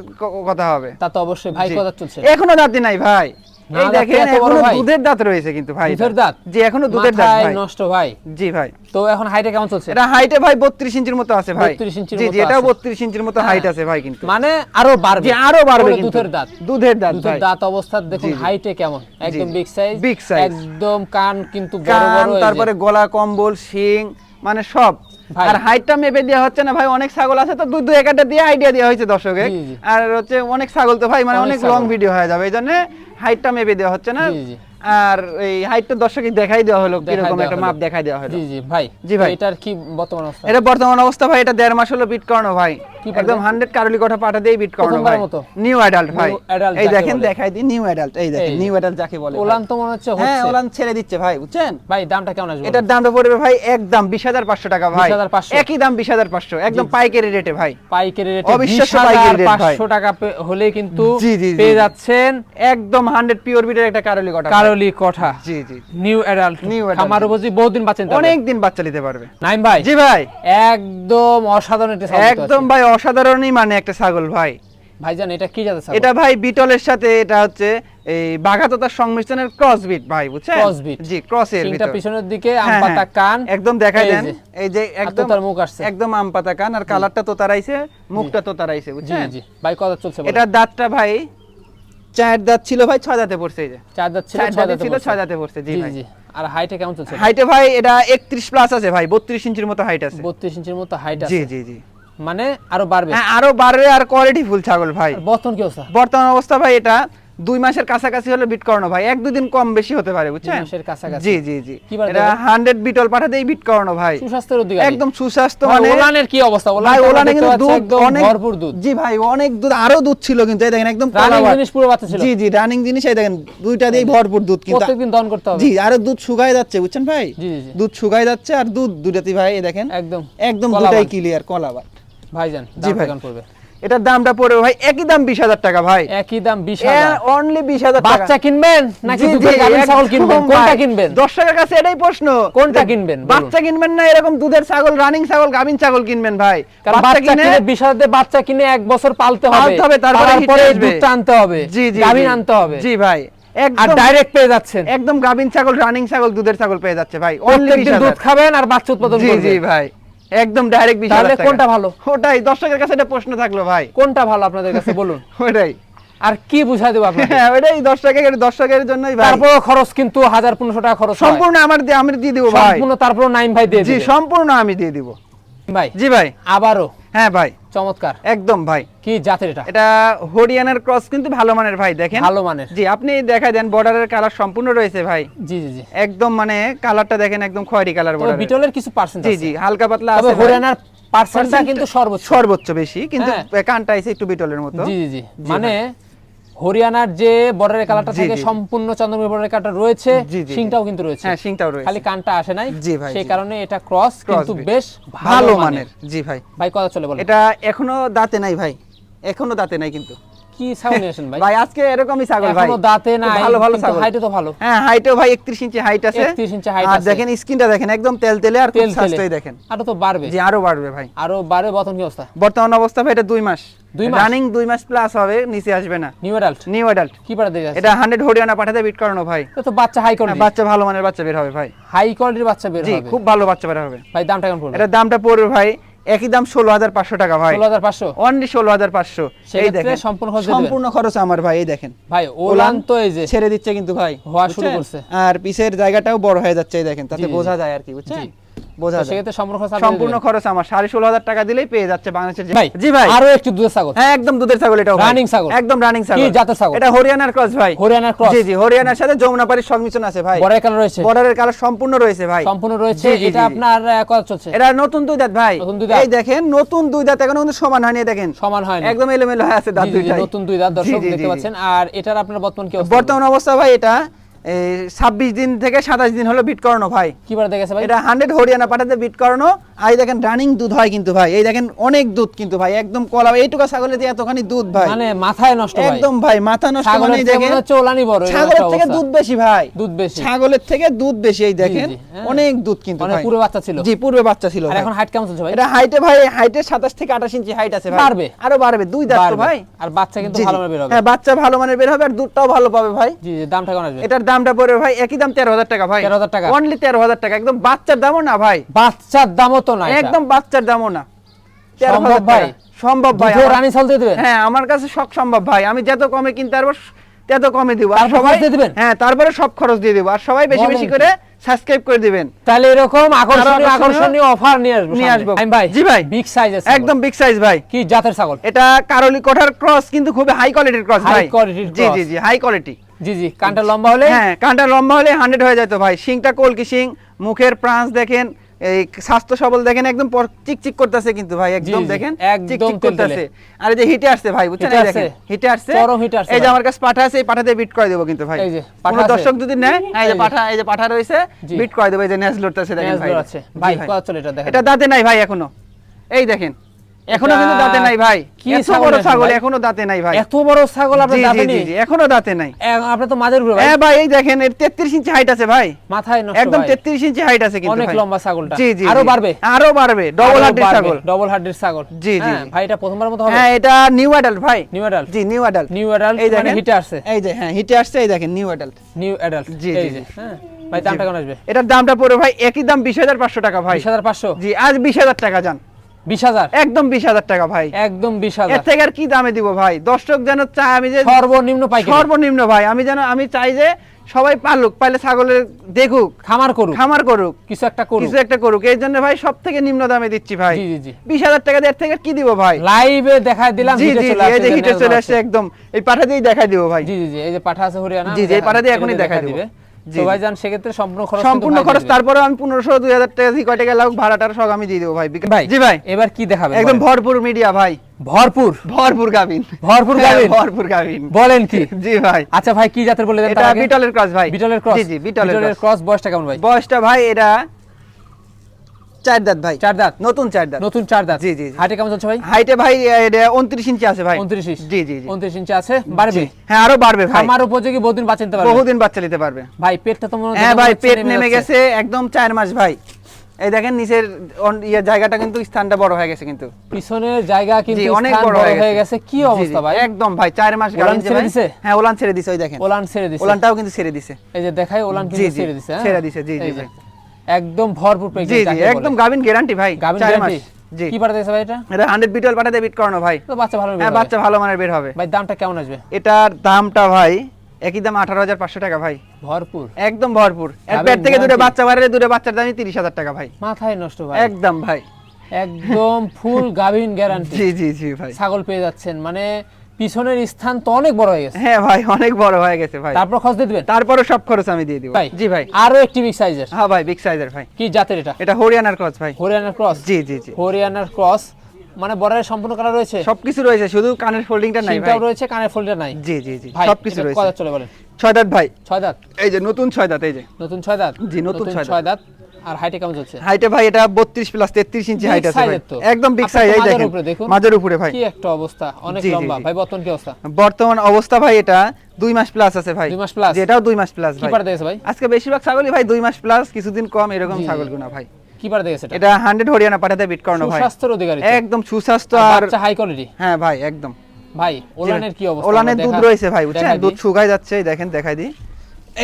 কথা হবে। তা তো অবশ্যই। ভাই জি। কথা চলছে? এখনো দাঁতি নাই ভাই, না, এই দাঁতে দেখেন এত বড় এখনো ভাই? দুধের দাঁত রয়েছে কিন্তু ভাই, দুধের এটা। দাঁত? জি, এখনো দুধের দাঁত মাথায় ভাই। নষ্ট ভাই। জি ভাই, তো এখন হাইটে কেমন চলছে? এটা হাইটে ভাই 32 ইঞ্চির মতো আছে ভাই। 32 ইঞ্চির জি মতো জি, এটাও আছে। 32 ইঞ্চির মতো হাইট আছে ভাই, কিন্তু মানে আরো বাড়বে। জি আরো বাড়বে পুরো কিন্তু। দুধের দাঁত। দুধের দাঁত দুধের ভাই। দাঁত অবস্থা দেখুন, জি, জি। হাইটে কেমন, একদম বিগ সাইজ। Big size। একদম কান কিন্তু বড় কান, বড়, এই যে। তারপরে গলা, কম্বল, শিং, মানে সব। ভাই। আর হাইটটা মেপে দেওয়া হচ্ছে না ভাই, অনেক ছাগল আছে তো দুই একটা দিয়ে আইডিয়া দেওয়া হয়েছে দর্শকে। জি, জি। আর হচ্ছে অনেক ছাগল তো ভাই, মানে অনেক অনেক লং ছাগল। ভিডিও হয়ে যাবে, এই জন্য হাইটটা মেপে দেওয়া হচ্ছে না। জি, জি। আর এই হাইটটা দর্শকে দেখাই দেওয়া হলো, দেখাই কিরকম দেওয়া একটা হলো। মাপ দেখাই দেওয়া হলো। জি জি ভাই। জি ভাই। তো এটার কি বর্তমান অবস্থা? এটা বর্তমান অবস্থা ভাই, এটা 1.5 মাস হলো বিট করানো ভাই, কি পারবে? একদম 100 কারলি কটা পাটা দিয়ে বিট করানো প্রথমবারের ভাই, মতো? নিউ অ্যাডাল্ট ভাই। New adult এই যাকে দেখেন, বলে। দেখাই দিই নিউ অ্যাডাল্ট, এই দেখেন এই যে। নিউ অ্যাডাল্ট যাকে বলে ভাই। ওলান তো মনে হচ্ছে হ্যাঁ, হচ্ছে। ওলান ছেড়ে দিচ্ছে ভাই, বুঝছেন? ভাই দামটা কেমন আসবে? এটার দামটা পড়বে ভাই একদম 20,500 টাকা ভাই, 20,500 একই দাম 20,500, একদম পাইকারি রেটে ভাই, পাইকারি রেটে অবিশ্বাস্য পাইকারি রেট ভাই। 20,500 টাকা হলে কিন্তু জি, জি, জি, পেয়ে জি। যাচ্ছেন একদম 100 পিওর বিটের একটা কারলি কটা ভাই। কারলি কঠা, জি জি, নিউ অ্যাডাল্ট। New adult। খামার উপজি বহুদিন বাঁচেন তাহলে। অনেক দিন বাচ্চা নিতে পারবে। নাইম ভাই, জি ভাই, একদম অসাধারণ একটা ছাগল। একদম ভাই অসাধারণই মানে একটা ছাগল ভাই। ভাইজান এটা কি জাতের ছাগল? এটা ভাই বিটলের সাথে এটা হচ্ছে এই বাঘাততার সংমিশ্রণের ক্রস বিট ভাই, বুঝছেন? Cross breed। জি, ক্রসের সিংটা ভিতর। পিছনের দিকে, আম হ্যাঁ, পাতা হ্যাঁ। কান, একদম দেখাই এই দেন, যে। এই যে একদম তোতার মুখ আসছে। একদম আম পাতা কান, আর কালারটা তো তারাইছে, মুখটা তো তারাইছে, জি বুঝছেন? জি ভাই, কত চলছে বলেন? এটার দাঁতটা ভাই 4 দাঁত ছিল ভাই, 6 দাঁতে পড়ছে, এই যে চার দাঁত ছিল, 4 ছয় দাঁতে দাঁতে ছিল, পড়ছে। 6 দাঁতে পড়ছে। জি জি ভাই, জি। আর হাইটে কেমন চলছে? হাইটে ভাই এটা 31 প্লাস আছে ভাই, 32 ইঞ্চির মতো হাইট আছে। 32 ইঞ্চির মতো হাইট জি আছে। জি জি, মানে আরো বাড়বে। হ্যাঁ আরো বাড়বে, আর কোয়ালিটি ফুল ছাগল ভাই। আর বর্তমান কি অবস্থা? বর্তমান অবস্থা ভাই এটা 2 মাসের কাছাকাছি হলে বিট করানো ভাই, 1-2 দিন কম বেশি হতে পারে, 2 বুঝছেন? মাসের কাছাকাছি। জি জি জি, কি বার এটা দেবে? 100 বিটল পাঠাতেই বিট করানো ভাই, সুস্বাস্থ্যের অধিকারী। একদম সুস্বাস্থ্য। মানে মানে ওলানের কি অবস্থা? ভাই ওলানে দেখতে কিন্তু পাচ্ছি দুধ একদম অনেক ভরপুর দুধ। জি ভাই, অনেক দুধ, আরো দুধ ছিল কিন্তু, এই দেখেন একদম রানিং কলাবাট। জিনিস পুরো বাচ্চা ছিল। জি জি, রানিং জিনিস, এই দেখেন দুইটা দিয়ে ভরপুর দুধ কিন্তু। প্রত্যেকদিন দহন করতে হবে। জি, আরো দুধ শুকায় যাচ্ছে, বুঝছেন ভাই? জি জি জি। দুধ শুকায় যাচ্ছে, আর দুধ দুটাতেই ভাই এই দেখেন একদম একদম কলাবাট। দুটাই ক্লিয়ার কলাবাট। ভাইজান জি দাম ভাই। কেমন পড়বে? এটার দামটা পড়বে ভাই একই দাম 20,000 টাকা ভাই, একই দাম 20,000। অনলি 20,000 টাকা। বাচ্চা কিনবেন নাকি জি, দুধের জি, গাভীর ছাগল কিনবেন? একদম কোনটা ভাই। কিনবেন? দর্শকের কাছে এটাই প্রশ্ন, কোনটা যে কিনবেন বলুন? বাচ্চা কিনবেন না এরকম দুধের ছাগল, রানিং ছাগল, গাভীন ছাগল কিনবেন ভাই? কারণ বাচ্চা কিনে 20,000 দিয়ে বাচ্চা কিনে 1 বছর পালতে হবে, পালতে হবে, তারপরে হিটে তারপরে আসবে। দুধ টানতে হবে, জি জি গাভীর জি। আনতে হবে। জি ভাই, আর একদম ডাইরেক্ট পেয়ে যাচ্ছেন। একদম গাভিন ছাগল, রানিং ছাগল, দুধের ছাগল পেয়ে যাচ্ছে ভাই। প্রত্যেকদিন দুধ খাবেন আর বাচ্চা উৎপাদন জি করবেন। জি ভাই, একদম ডাইরেক্ট 20,000 তাহলে টাকা। কোনটা ভালো? ওটাই দর্শকের কাছে একটা প্রশ্ন থাকলো ভাই, কোনটা ভালো আপনাদের কাছে বলুন। ওটাই আর কি বুঝাই দেব আপনাকে? হ্যাঁ ওটাই দর্শকের জন্যই ভাই। তারপর খরচ কিন্তু 1500 টাকা খরচ হয়। সম্পূর্ণ আমি দিয়ে দিব ভাই, সম্পূর্ণ তারপর নাইম ভাই দিয়ে জি দিবে। সম্পূর্ণ আমি দিয়ে দিব ভাই জি ভাই। আবারও হ্যাঁ ভাই চমৎকার। একদম ভাই। কি জাতের এটা? এটা হরিয়ানার ক্রস, কিন্তু ভালো মানের ভাই, দেখেন ভালো মানের। জি আপনি দেখাই দেন, বর্ডারের কালার সম্পূর্ণ রয়েছে ভাই। জি জি জি। একদম মানে কালারটা দেখেন, একদম খয়েরি কালার তবে বর্ডার। বিটলের কিছু পার্সেন্ট জি আছে। জি হালকা পাতলা তবে আছে ভাই। হরিয়ানার পার্সেন্টটা কিন্তু সর্বোচ্চ। সর্বোচ্চ বেশি, কিন্তু হ্যাঁ। কানটা আছে একটু বিটলের মতো। জি জি জি। মানে হরিয়ানার যে বর্ডারের কালারটা জি, থাকে জি। সম্পূর্ণ চন্দ্রমুখী বর্ডারের কালারটা রয়েছে, জি, জি, শিংটাও কিন্তু রয়েছে। হ্যাঁ সিংটাও রয়েছে। খালি কানটা আসে নাই। জি ভাই, সেই জি। কারণে এটা ক্রস, কিন্তু ব্রিড। বেশ ভালো মানের। জি ভাই। ভাই কথা চলে বলেন। এটা এখনো দাঁতে নাই ভাই, এখনো দাঁতে নাই কিন্তু। কি ছাগল নিয়ে আসেন ভাই? ভাই আজকে এরকমই ছাগল ভাই, এখনো দাঁতে খুব নাই, ভালো ভালো কিন্তু ছাগল। হাইটও তো ভালো। হ্যাঁ হাইটও ভাই 31 ইঞ্চি হাইট আছে। 31 ইঞ্চি height আর আছে। দেখেন স্কিনটা দেখেন, একদম তেলতেলে আর খুব তেল তেলে। স্বাস্থ্যই দেখেন। আরো তো বাড়বে। জি আরো বাড়বে ভাই। আরো বাড়বে। বর্তমান কি অবস্থা? বর্তমান অবস্থা ভাই এটা 2 মাস। 2 মাস? রানিং 2 মাস প্লাস হবে, নিচে আসবে না। New adult. New adult. কি পাড়া দিয়ে যাচ্ছে? এটা 100 হরিয়ানা পাঠাতে বিট করানো ভাই। এটা তো বাচ্চা হাই হ্যাঁ, কোয়ালিটি। বাচ্চা ভালো মানের বাচ্চা বের হবে ভাই। হাই কোয়ালিটির বাচ্চা বের জি হবে। খুব ভালো বাচ্চা বের হবে ভাই দামটা কেমন পড়বে? এটার দামটা পড়বে ভাই একই দাম 16,500 টাকা ভাই। 16,500। অনলি 16,500। এই সেক্ষেত্রে দেখেন সম্পূর্ণ খরচ দিয়ে দিবেন? সম্পূর্ণ খরচ আমার ভাই। এই দেখেন ভাই ওলান তো এই যে ছেড়ে দিচ্ছে কিন্তু ভাই, হওয়া শুরু বুঝছেন? করছে। আর পিছের জায়গাটাও বড় হয়ে যাচ্ছে, এই দেখেন, তাতে জি, জি, বোঝা জি। যায় আর কি, বুঝছেন? জি। বোঝা তো যায়। সেক্ষেত্রে সম্পূর্ণ খরচ আপনি সম্পূর্ণ দিবেন? খরচ আমার 16,500 টাকা দিলেই পেয়ে যাচ্ছে বাংলাদেশের ভাই জি ভাই। আরো একটু দুধের ছাগল। হ্যাঁ একদম দুধের ছাগল, এটাও ভাই। Running ছাগল। একদম রানিং ছাগল। কি জাতের ছাগল? এটা হরিয়ানার ক্রস ভাই। হরিয়ানার ক্রস। জি জি হরিয়ানার সাথে যমুনাপাড়ির সংমিশ্রণ আছে ভাই। বড় কালার রয়েছে। বর্ডারের কালার সম্পূর্ণ রয়েছে ভাই। সম্পূর্ণ রয়েছে। জি, জি, এটা জি। আপনার কত চলছে? এটা নতুন 2 দাঁত ভাই। নতুন দুই দাঁত। এই দেখেন নতুন 2 দাঁত, এখনো কিন্তু সমান হয়নি, দেখেন সমান হয়নি। একদম এলোমেলো হয়ে আছে দাঁত জি, জি, জি, দুইটাই। নতুন দুই দাঁত দর্শক জি, জি, দেখতে জি, পাচ্ছেন। আর এটার আপনার বর্তমান কি অবস্থা? বর্তমান অবস্থা ভাই এটা 26 দিন থেকে 27 দিন হলো বিট করানো ভাই। কি বারে দেখেছে ভাই? এটা 100 হরিয়ানা পাঠাতে বিট করানো। আর এই দেখেন রানিং দুধ হয় কিন্তু ভাই, এই দেখেন অনেক দুধ কিন্তু ভাই, একদম কলা এইটুকু ছাগলের দিয়ে এতখানি দুধ ভাই, মানে মাথায় নষ্ট ভাই। একদম ভাই মাথা নষ্ট। ছাগলের মানে থেকে দেখেন মনে হচ্ছে ওলানই বড়, এরকম ছাগলের একটা থেকে অবস্থা। দুধ বেশি ভাই, দুধ বেশি। ছাগলের থেকে দুধ বেশি। এই দেখেন জি, হ্যাঁ। অনেক দুধ কিন্তু মানে ভাই। পুরো বাচ্চা ছিল। জি পূর্বে বাচ্চা ছিল আর ভাই। এখন হাইট কেমন চলছে ভাই? এটা হাইটে ভাই, হাইটে 27 থেকে 28 ইঞ্চি হাইট আছে ভাই। বাড়বে? আরো বাড়বে, 2 দাঁত তো বাড়বে। ভাই। আর বাচ্চা কিন্তু জি, জি। ভালো মানের বের হবে। হ্যাঁ বাচ্চা ভালো মানের বের হবে, আর দুধটাও ভালো পাবে ভাই। জি জি। দামটা কেমন আসবে? এটার দামটা পড়বে ভাই একই দাম 13,000 টাকা ভাই। 13,000 টাকা। অনলি 13,000 টাকা, একদম বাচ্চার দামও না ভাই, বাচ্চার দামও তো না এটা। একদম বাচ্চার দামও না। সম্ভব 13,000 ভাই? টাকা। সম্ভব ভাই। দুধেও আমার- রানী ছাগল দিয়ে দিবেন? হ্যাঁ আমার কাছে সব সম্ভব ভাই, আমি যত কমে কিনতে পারবো তত কমে দিব। আর তারপর সবাই খরচ দিয়ে দিবেন? হ্যাঁ তারপরে সব খরচ দিয়ে দিব। আর সবাই বেশি বলেন বেশি কি? করে সাবস্ক্রাইব করে দিবেন। তাহলে এরকম আকর্ষণীয় আরো আকর্ষণীয় অফার নিয়ে আসবো নিয়ে সামনে। আসবো। আমি ভাই জি ভাই। বিগ সাইজের একদম বিগ সাইজ ভাই। কি জাতের ছাগল? এটা কারলি কোঠার ক্রস, কিন্তু খুবই হাই কোয়ালিটির ক্রস High ভাই। quality র জি cross। জি জি হাই কোয়ালিটি। জি জি। কানটা লম্বা হলে হ্যাঁ কানটা লম্বা হলে 100 হয়ে যেত ভাই। শিংটা কলকি শিং, মুখের প্রাঁচ দেখেন, এই স্বাস্থ্য সবল দেখেন, একদম চিকচিক করতেছে কিন্তু ভাই, একদম জি, দেখেন একদম চিকচিক তেলতেলে। করতেছে। আর এই যে হিটে আসছে ভাই, বুঝছেন? হিটে এই দেখেন আসছে? হিটে আসছে, চরম হিটে আসছে এই যে ভাই। আমার কাছে পাঠা আছে, এই পাঠাতে বিট করে দেব কিন্তু ভাই। এই যে কোন পাঠা আছে? দর্শক যদি নেয়, এই যে এই যে। পাঠা, এই যে পাঠা রয়েছে, জি। বিট করে দেব। এই যে নেজ লড়তেছে দেখেন পেঁয়াজ ভাই। গুলো আছে। জি ভাই কত চলে এটা দেখেন? এটা দাঁতে নাই ভাই এখনো। এই দেখেন এখনো এটা কিন্তু দাঁতে নাই ভাই। কি এত ছাগল বড় আছে ছাগল ভাই? এখনো দাঁতে নাই ভাই। এত বড় ছাগল আপনার জি, দাঁতে জি, নেই? জি, জি, এখনো দাঁতে নাই। আপনি তো মাঝের উপরে ভাই। হ্যাঁ ভাই এই দেখেন এর 33 ইঞ্চি হাইট আছে ভাই। মাথায় নষ্ট একদম ভাই। 33 ইঞ্চি হাইট আছে কিন্তু অনেক ভাই। লম্বা ছাগলটা। জি জি আরো জি। বাড়বে? আরো বাড়বে, ডবল হাড্ডির ছাগল। ডবল হাড্ডির ছাগল। জি, জি, হ্যাঁ, জি। ভাই এটা প্রথমবার মতো হবে? হ্যাঁ এটা নিউ অ্যাডাল্ট ভাই। New adult. জি নিউ অ্যাডাল্ট। নিউ অ্যাডাল্ট এই মানে দেখেন হিটে আসছে। এই যে হ্যাঁ হিটে আসছে, এই দেখেন নিউ অ্যাডাল্ট। New adult. জি, এই জি, যে জি। হ্যাঁ। ভাই দামটা কেমন আসবে? এটার দামটা পড়বে ভাই একই দাম 20,500 টাকা ভাই। 20,500? জি আজ 20,000 টাকা যান, 20,000? একদম 20,000 টাকা ভাই। একদম এর 20,000? থেকে আর কি দামে দিব ভাই? দর্শক যেন চায় আমি যে সর্বনিম্ন পাইকারি। সর্বনিম্ন ভাই, আমি চাই যে সবাই পালুক, পাইলে ছাগলের দেখুক, খামার করুক, খামার করুক, কিছু একটা করুক। কিছু একটা করুক। এই জন্য ভাই সব থেকে নিম্ন দামে দিচ্ছি ভাই। জি জি জি। 20,000 টাকা দিয়ে এর থেকে আর কি দিব ভাই? লাইভে দেখায় দিলাম। জি হিটে জি চলে জি, এই আসছে, যে হিটে নেজ চলে আসছে। আসছে একদম, এই পাঠা দিয়েই দেখাই দিব ভাই। জি জি জি। এই যে পাঠা আছে হরিয়ানা। জি, জি, এই পাঠা দিয়ে এখনই দেখায় দিবে। জি, তো জি। ভাইজান সেক্ষেত্রে সম্পূর্ণ খরচ সম্পূর্ণ কিন্তু ভাই খরচ দিয়ে দিবে। তারপরে আমি 1500 2000 টাকা দিয়ে কয় টাকা লাগুক ভাড়াটার সব আমি দিয়ে দেবো ভাই। ভাই জি ভাই এবার কি দেখাবেন? একদম বলেন। ভরপুর মিডিয়া ভাই, ভরপুর ভরপুর গাবিন, ভরপুর হ্যাঁ, গাভীর? ভরপুর গাবিন। বলেন কি? জি ভাই আচ্ছা ভাই কি জাতের বলে দেন এটা তার আগে? বিটলের ক্রস ভাই। বিটলের ক্রস। জি জি বিটলের ক্রস। ক্রস। বয়সটা কেমন ভাই? বয়সটা ভাই এটা 4 দাঁত ভাই। 4 দাঁত? নতুন 4 দাঁত। নতুন 4 দাঁত। জি, জি, জি। হাইটে কেমন চলছে ভাই? হাইটে ভাই এটা 29 ইঞ্চি আছে ভাই। 29 ইঞ্চি। জি জি জি 29 ইঞ্চি আছে। বাড়বে? জি। হ্যাঁ আরো বাড়বে ভাই, খামার উপযোগী বহুদিন বাঁচাতে পারবে। বহুদিন বাচ্চা নিতে পারবে। ভাই পেটটা তো মনে হচ্ছে হ্যাঁ ভাই মনে হচ্ছে পেট নেমে নেমে যাচ্ছে। গেছে একদম 4 মাস ভাই। এই দেখেন নিচের জায়গাটা কিন্তু স্থানটা বড় হয়ে গেছে কিন্তু পিছনের জায়গা কিন্তু জি, অনেক স্থান বড় বড় হয়ে হয়ে গেছে। গেছে কি জি, অবস্থা জি, ভাই একদম ভাই 4 মাস ওলান গাভিন ছেড়ে ভাই। দিছে? হ্যাঁ ওলান ছেড়ে দিছে, ওই দেখেন ওলান ছেড়ে দিছে, ওলানটাও কিন্তু ছেড়ে দিছে। এই যে দেখাই ওলান জি, কিন্তু জি, ছেড়ে দিছে, হ্যাঁ? ছেড়ে দিছে, জি, জি, এই যে, ভাই। একদম ভরপুর জি প্রেগন্যান্ট জি একদম গাভিন গ্যারান্টি ভাই, গাভিন 4 মাস। গ্যারান্টি জি কি পাঠাতে ভাই এটা? এটা 100 বিটল পাঠাতে বিট করানো ভাই। তো বাচ্চা ভালো হ্যাঁ বের বাচ্চা ভালো মানের বের হবে। ভাই দামটা কেমন আসবে? এটার দামটা ভাই একই দাম 18,500 টাকা ভাই, ভরপুর একদম ভরপুর। এক গাভীর পেট থেকে দুটো guarantee? বাচ্চা বাড়লে দুটো বাচ্চার দামই 30,000 টাকা ভাই, মাথায় নষ্ট ভাই, একদম ভাই। একদম ফুল গাভিন গ্যারান্টি জি জি জি ভাই। ছাগল পেয়ে যাচ্ছেন, মানে পিছনের স্থান তো অনেক বড় হয়ে গেছে, হ্যাঁ ভাই অনেক বড় হয়ে গেছে ভাই। তারপর খরচ দিয়ে দিবেন তারপরে সব খরচ আমি দিয়ে দিব ভাই? জি ভাই। আরো একটি বিগ সাইজের, হ্যাঁ ভাই বিগ সাইজের ভাই। কি জাতের এটা? এটা হরিয়ানার ক্রস ভাই। হরিয়ানার ক্রস? জি জি জি হরিয়ানার ক্রস, মানে বর্ডারের সম্পূর্ণ কালার রয়েছে, সবকিছু রয়েছে, শুধু কানের ফোল্ডিংটা নাই ভাই। সিংটাও রয়েছে, কানের ফোল্ডার নাই। জি জি জি ভাই সবকিছু এটা রয়েছে। কয় দাঁত চলে বলেন? 6 দাঁত ভাই, 6 দাঁত? এই যে নতুন 6 দাঁত, এই যে নতুন 6 দাঁত? জি, নতুন 6 6 দাঁত। আর হাইটে কেমন চলছে? হাইটে ভাই এটা 32 প্লাস 33 ইঞ্চি Big হাইট আছে ভাই, size এর তো। একদম বিগ আপনার সাইজ। তো এই মাঝের দেখেন উপরে দেখুন। মাঝের উপরে ভাই, কি একটা অবস্থা, অনেক জি, জি, লম্বা। জি। ভাই বর্তমান কি অবস্থা? বর্তমান অবস্থা ভাই এটা 2 মাস প্লাস আছে ভাই। 2 মাস plus? যেটাও 2 মাস প্লাস কি ভাই। পাড়া দিয়েছে ভাই? আজকে বেশিরভাগ ছাগলই ভাই 2 মাস প্লাস, কিছুদিন কম এরকম জি, জি। ছাগলগুনা ভাই। কি পাড়া দিয়েছে এটা? এটা 100 হরিয়ানা পাঠাতে বিট করানো ভাই, সুস্বাস্থ্যের অধিকারী তো। একদম সুস্বাস্থ্য। আর আর বাচ্চা হাই কোয়ালিটি। হ্যাঁ ভাই একদম। ভাই ওলানের কি অবস্থা? ওলানের আমরা দুধ দেখা- রয়েছে ভাই, বুঝছেন? দেখাই দুধ দিই। শুকায় যাচ্ছে, এই দেখেন দেখাই দিই।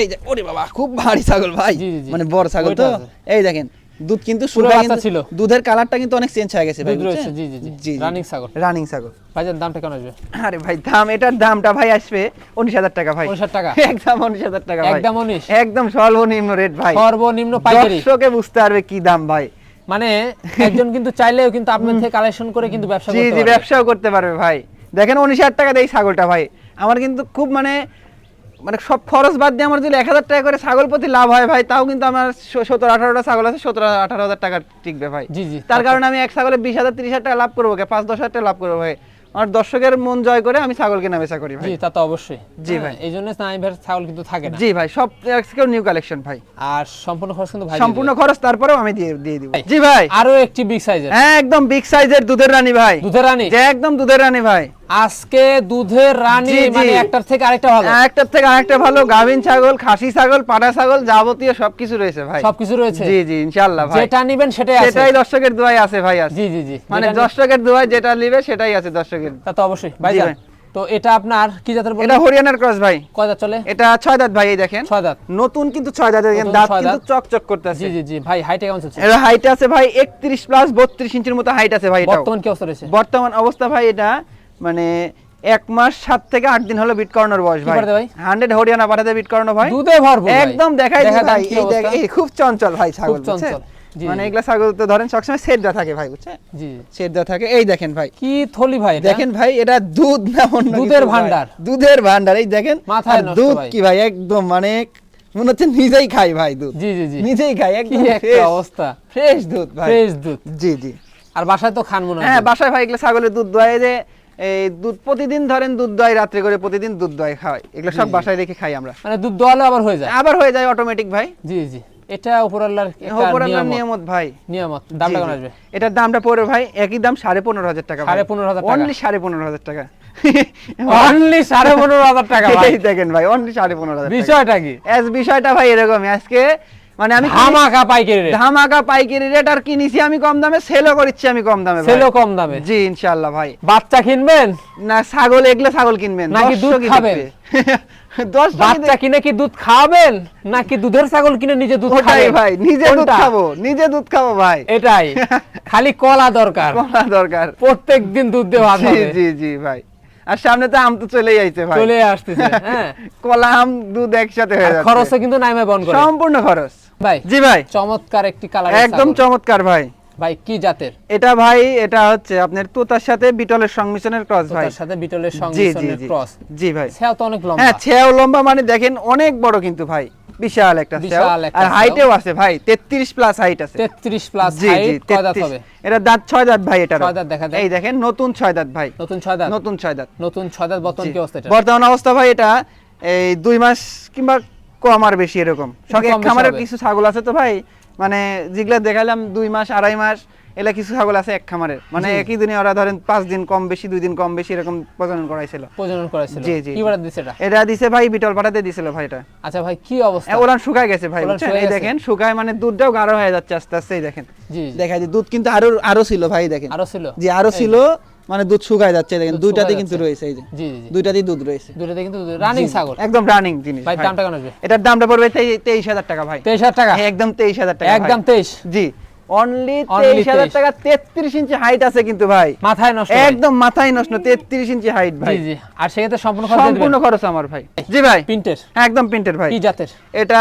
এই যে ওরে বাবা খুব ভারী ছাগল ভাই, জি, জি, জি। মানে বড় ছাগল তো। ওইটা আছে। এই দেখেন দুধ কিন্তু পুরো শুকায়, বাচ্চা কিন্তু ছিল। দুধের কালারটা কিন্তু অনেক চেঞ্জ হয়ে গেছে ভাই, দুধ রয়েছে, বুঝছেন? জি, জি, জি। জি রানিং ছাগল। রানিং ছাগল। ভাইজান দামটা কেমন আসবে? আরে ভাই দাম, এটার দামটা ভাই আসবে 19,000 টাকা ভাই। 19,000 টাকা? একদম 19,000 টাকা ভাই, একদম 19? একদম সর্বনিম্ন রেট ভাই, সর্বনিম্ন পাইকারি। দর্শকে বুঝতে পারবে কি দাম ভাই। মানে একজন কিন্তু চাইলেও কিন্তু আপনার থেকে কালেকশন করে কিন্তু ব্যবসা জি করতে জি পারবে। ব্যবসাও করতে পারবে ভাই। দেখেন 19,000 টাকা দেই ছাগলটা ভাই, আমার কিন্তু খুব মানে মানে সব খরচ বাদ দিয়ে আমার যদি 1,000 টাকা করে ছাগল প্রতি লাভ হয় ভাই, তাও কিন্তু আমার 17-18টা ছাগল আছে, 17-18,000 টাকা টিকবে ভাই। জি, জি। তার কারণে আমি এক ছাগলে 20,000-30,000 টাকা লাভ করবো, 5-10,000 টাকা লাভ করবো ভাই। আমার দর্শকের মন জয় করে আমি ছাগল কেনা বেচা করি ভাই। জি তা তো অবশ্যই। জি হ্যাঁ, ভাই। এই জন্য স্নাইভার ছাগল কিন্তু থাকে না। জি ভাই সব আজকেও নিউ কালেকশন ভাই, আর সম্পূর্ণ খরচ কিন্তু ভাই সম্পূর্ণ দিয়ে খরচ তারপরেও আমি দিয়ে দিব। ভাই। জি ভাই দিবে। আরো একটি বিগ সাইজের হ্যাঁ একদম বিগ সাইজের দুধের রানী ভাই, দুধের রানী। যে একদম দুধের রানী ভাই। আজকে দুধের রানী, জি, জি। মানে একটার থেকে আরেকটা ভালো। একটার থেকে আরেকটা ভালো, গাভিন ছাগল, খাসি ছাগল, পাঠা ছাগল, যাবতীয় সবকিছু রয়েছে ভাই। সবকিছু রয়েছে। জি জি ইনশাআল্লাহ ভাই, যেটা নিবেন সেটাই আছে। সেটাই দর্শকের দোয়ায় আছে ভাই আছে। জি জি জি। মানে যেটা নি- দর্শকের দোয়ায় যেটা নিবে সেটাই আছে দর্শকের। তা তো অবশ্যই ভাইজান। ভাই। তো এটা আপনার কি জাতের বলেন? এটা হরিয়ানার ক্রস ভাই, কয় দাঁত চলে? এটা 6 দাঁত ভাই, এই দেখেন 6 দাঁত। নতুন কিন্তু 6 দাঁত, দেখেন নতুন দাঁত 6 কিন্তু দাঁত। চকচক করতেছে। জি জি জি। ভাই হাইটে কেমন চলছে? এর হাইট আছে ভাই 31 প্লাস 32 ইঞ্চির মতো হাইট আছে ভাই। এটাও বর্তমান কি অবস্থা রয়েছে? বর্তমান অবস্থা ভাই এটা মানে 1 মাস 7 থেকে 8 দিন হলো বিট করানোর বয়স কি ভাই। পাঠাতে ভাই? 100 হরিয়ানা পাঠাতে বিট করানো ভাই, দুধে ভরপুর ভাই। একদম দেখাই দিই দেখা ভাই। দেন কি এই দেখ, অবস্থা। এই খুব চঞ্চল ভাই ছাগল, খুব চঞ্চল। বুঝছেন? জি, মানে জি। এগুলা ছাগল তো ধরেন সবসময় সেট দা থাকে ভাই, বুঝছেন? জি। সেট দা থাকে। এই দেখেন ভাই, কি থলি ভাই এটা? দেখেন ভাই এটা দুধ না অন্য দুধের কিছু ভাই। ভান্ডার। দুধের ভান্ডার, এই দেখেন। মাথায় আর নষ্ট দুধ ভাই। কি ভাই একদম মানে মনে হচ্ছে নিজেই খাই ভাই দুধ, জি জি জি। নিজেই খাই, কি একদম একটা অবস্থা। ফ্রেশ দুধ ভাই। ফ্রেশ দুধ। জি জি আর বাসায় তো খান মনে হয়। হ্যাঁ বাসায় ভাই এগুলো ছাগলের দুধ দোয়ায়, যে এই দুধ প্রতিদিন ধরেন দুধ দোয়াই, রাত্রে করে প্রতিদিন দুধ দোয়াই খাওয়াই, এগুলো সব জি, জি। বাসায় রেখে খাই আমরা। মানে দুধ দোয়ালে আবার হয়ে যায়। আবার হয়ে যায় অটোমেটিক ভাই, জি জি। এটা উপরাল্লার একটা উপরাল্লার নিয়ামত। নিয়ামত ভাই। নিয়ামত। দামটা জি, কেমন জি। আসবে? এটার দামটা পড়বে ভাই একই দাম 15,500 টাকা। 15,500 টাকা? অনলি 15,500 টাকা। অনলি 15,500 টাকা ভাই। এই দেখেন ভাই অনলি 15,500 টাকা। বিষয়টা কি? বিষয়টা ভাই এরকমই আজকে, মানে আমি ধামাকা পাইকারি রেট। ধামাকা পাইকারি রেট, আর কিনেছি আমি কম দামে, সেলও করছি আমি কম দামে ভাই। সেলও কম দামে। জি ইনশাআল্লাহ ভাই। বাচ্চা কিনবেন না ছাগল, এগুলো ছাগল কিনবেন নাকি দুধ দর্শকই খাবেন? দেখবে। দর্শকই বাচ্চা কিনে কি দুধ খাওয়াবেন নাকি দুধের ছাগল কিনে নিজে দুধ ওটাই খাবেন? ভাই, নিজে দুধ কোনটা? খাবো, নিজে দুধ খাবো ভাই। এটাই। খালি কলা দরকার, কলা দরকার। প্রত্যেকদিন দুধ দিয়ে ভাত জি হবে। জি জি ভাই। আর সামনে তো আম তো চলেই আইছে ভাই, চলে আসতেছে। হ্যাঁ। কলা আম দুধ একসাথে হয়ে আর যাচ্ছে, খরচও কিন্তু নাইমা বহন করে। সম্পূর্ণ খরচ। ভাই জি ভাই চমৎকার একটি কালার। একদম চমৎকার ভাই। ভাই কি জাতের? এটা ভাই এটা হচ্ছে আপনার তোতার সাথে বিটলের সংমিশ্রণের ক্রস ভাই। তার সাথে বিটলের জি জি সংমিশ্রণের জি ক্রস। জি ভাই। সেও তো অনেক লম্বা। হ্যাঁ ছেও লম্বা, মানে দেখেন অনেক বড় কিন্তু ভাই, বিশাল একটা ছেও। বিশাল একটা আর ছেও। হাইটেও আছে ভাই 33 প্লাস হাইট আছে। 33 প্লাস জি জি হাইট। কয় দাঁত 33 হবে? এটা দাঁত 6 দাঁত ভাই। এটা 6 দাঁত দেখা যায়। এই দেখেন নতুন 6 দাঁত ভাই, নতুন 6 দাঁত। নতুন 6 দাঁত। নতুন 6 দাঁত। বর্তমান জি। কি অবস্থা এটা? বর্তমান অবস্থা ভাই এটা এই 2 মাস কিংবা কম আর বেশি এরকম। সঙ্গে কম এক বেশি খামারের হবে। কিছু ছাগল আছে তো ভাই, মানে যেগুলা দেখালাম 2 মাস 2.5 মাস এলা কিছু ছাগল আছে এক খামারের, মানে জি। একই দিনে ওরা ধরেন 5 দিন কম বেশি 2 দিন কম বেশি এরকম প্রজনন করাইছিল। প্রজনন করেছিল। জি, জি, কি জি। বাড়া দিছে এটা? এটা দিছে ভাই বিটল পাঠাতে দিছিল ভাই এটা। আচ্ছা ভাই কি অবস্থা? ওরান শুকায় গেছে ভাই, ওলান বুঝছেন? শুকায় এই গেছে। দেখেন শুকায় মানে দুধটাও গাঢ় হয়ে যাচ্ছে আস্তে আস্তে, এই দেখেন জি জি। দেখাই দিই দুধ কিন্তু আরো ছিল ভাই, দেখেন আরো ছিল? জি আরো এই ছিল, মানে দুধ শুকায় যাচ্ছে, দেখেন দুধ দুইটাতে শুকায় কিন্তু যাচ্ছে। রয়েছে, এই যে জি জি জি। দুইটাতেই দুধ রয়েছে। দুটোতে কিন্তু রানিং জি, ছাগল। একদম রানিং জিনিস ভাই ভাই। দামটা কেমন আসবে? এটার দামটা পড়বে 23,000 টাকা ভাই। 23,000 টাকা? হ্যাঁ, একদম 23,000 টাকা ভাই। একদম 23? জি অনলি Only 23,000 23 টাকা। 33 ইঞ্চি হাইট আছে কিন্তু ভাই, মাথায় নষ্ট ভাই। একদম মাথায় নষ্ট, 33 ইঞ্চি হাইট ভাই। জি জি। আর সেক্ষেত্রে সম্পূর্ণ খরচ দিয়ে সম্পূর্ণ দিবেন? খরচ আমার ভাই। জি ভাই প্রিন্টের? হ্যাঁ, একদম প্রিন্টের ভাই। কি জাতের? এটা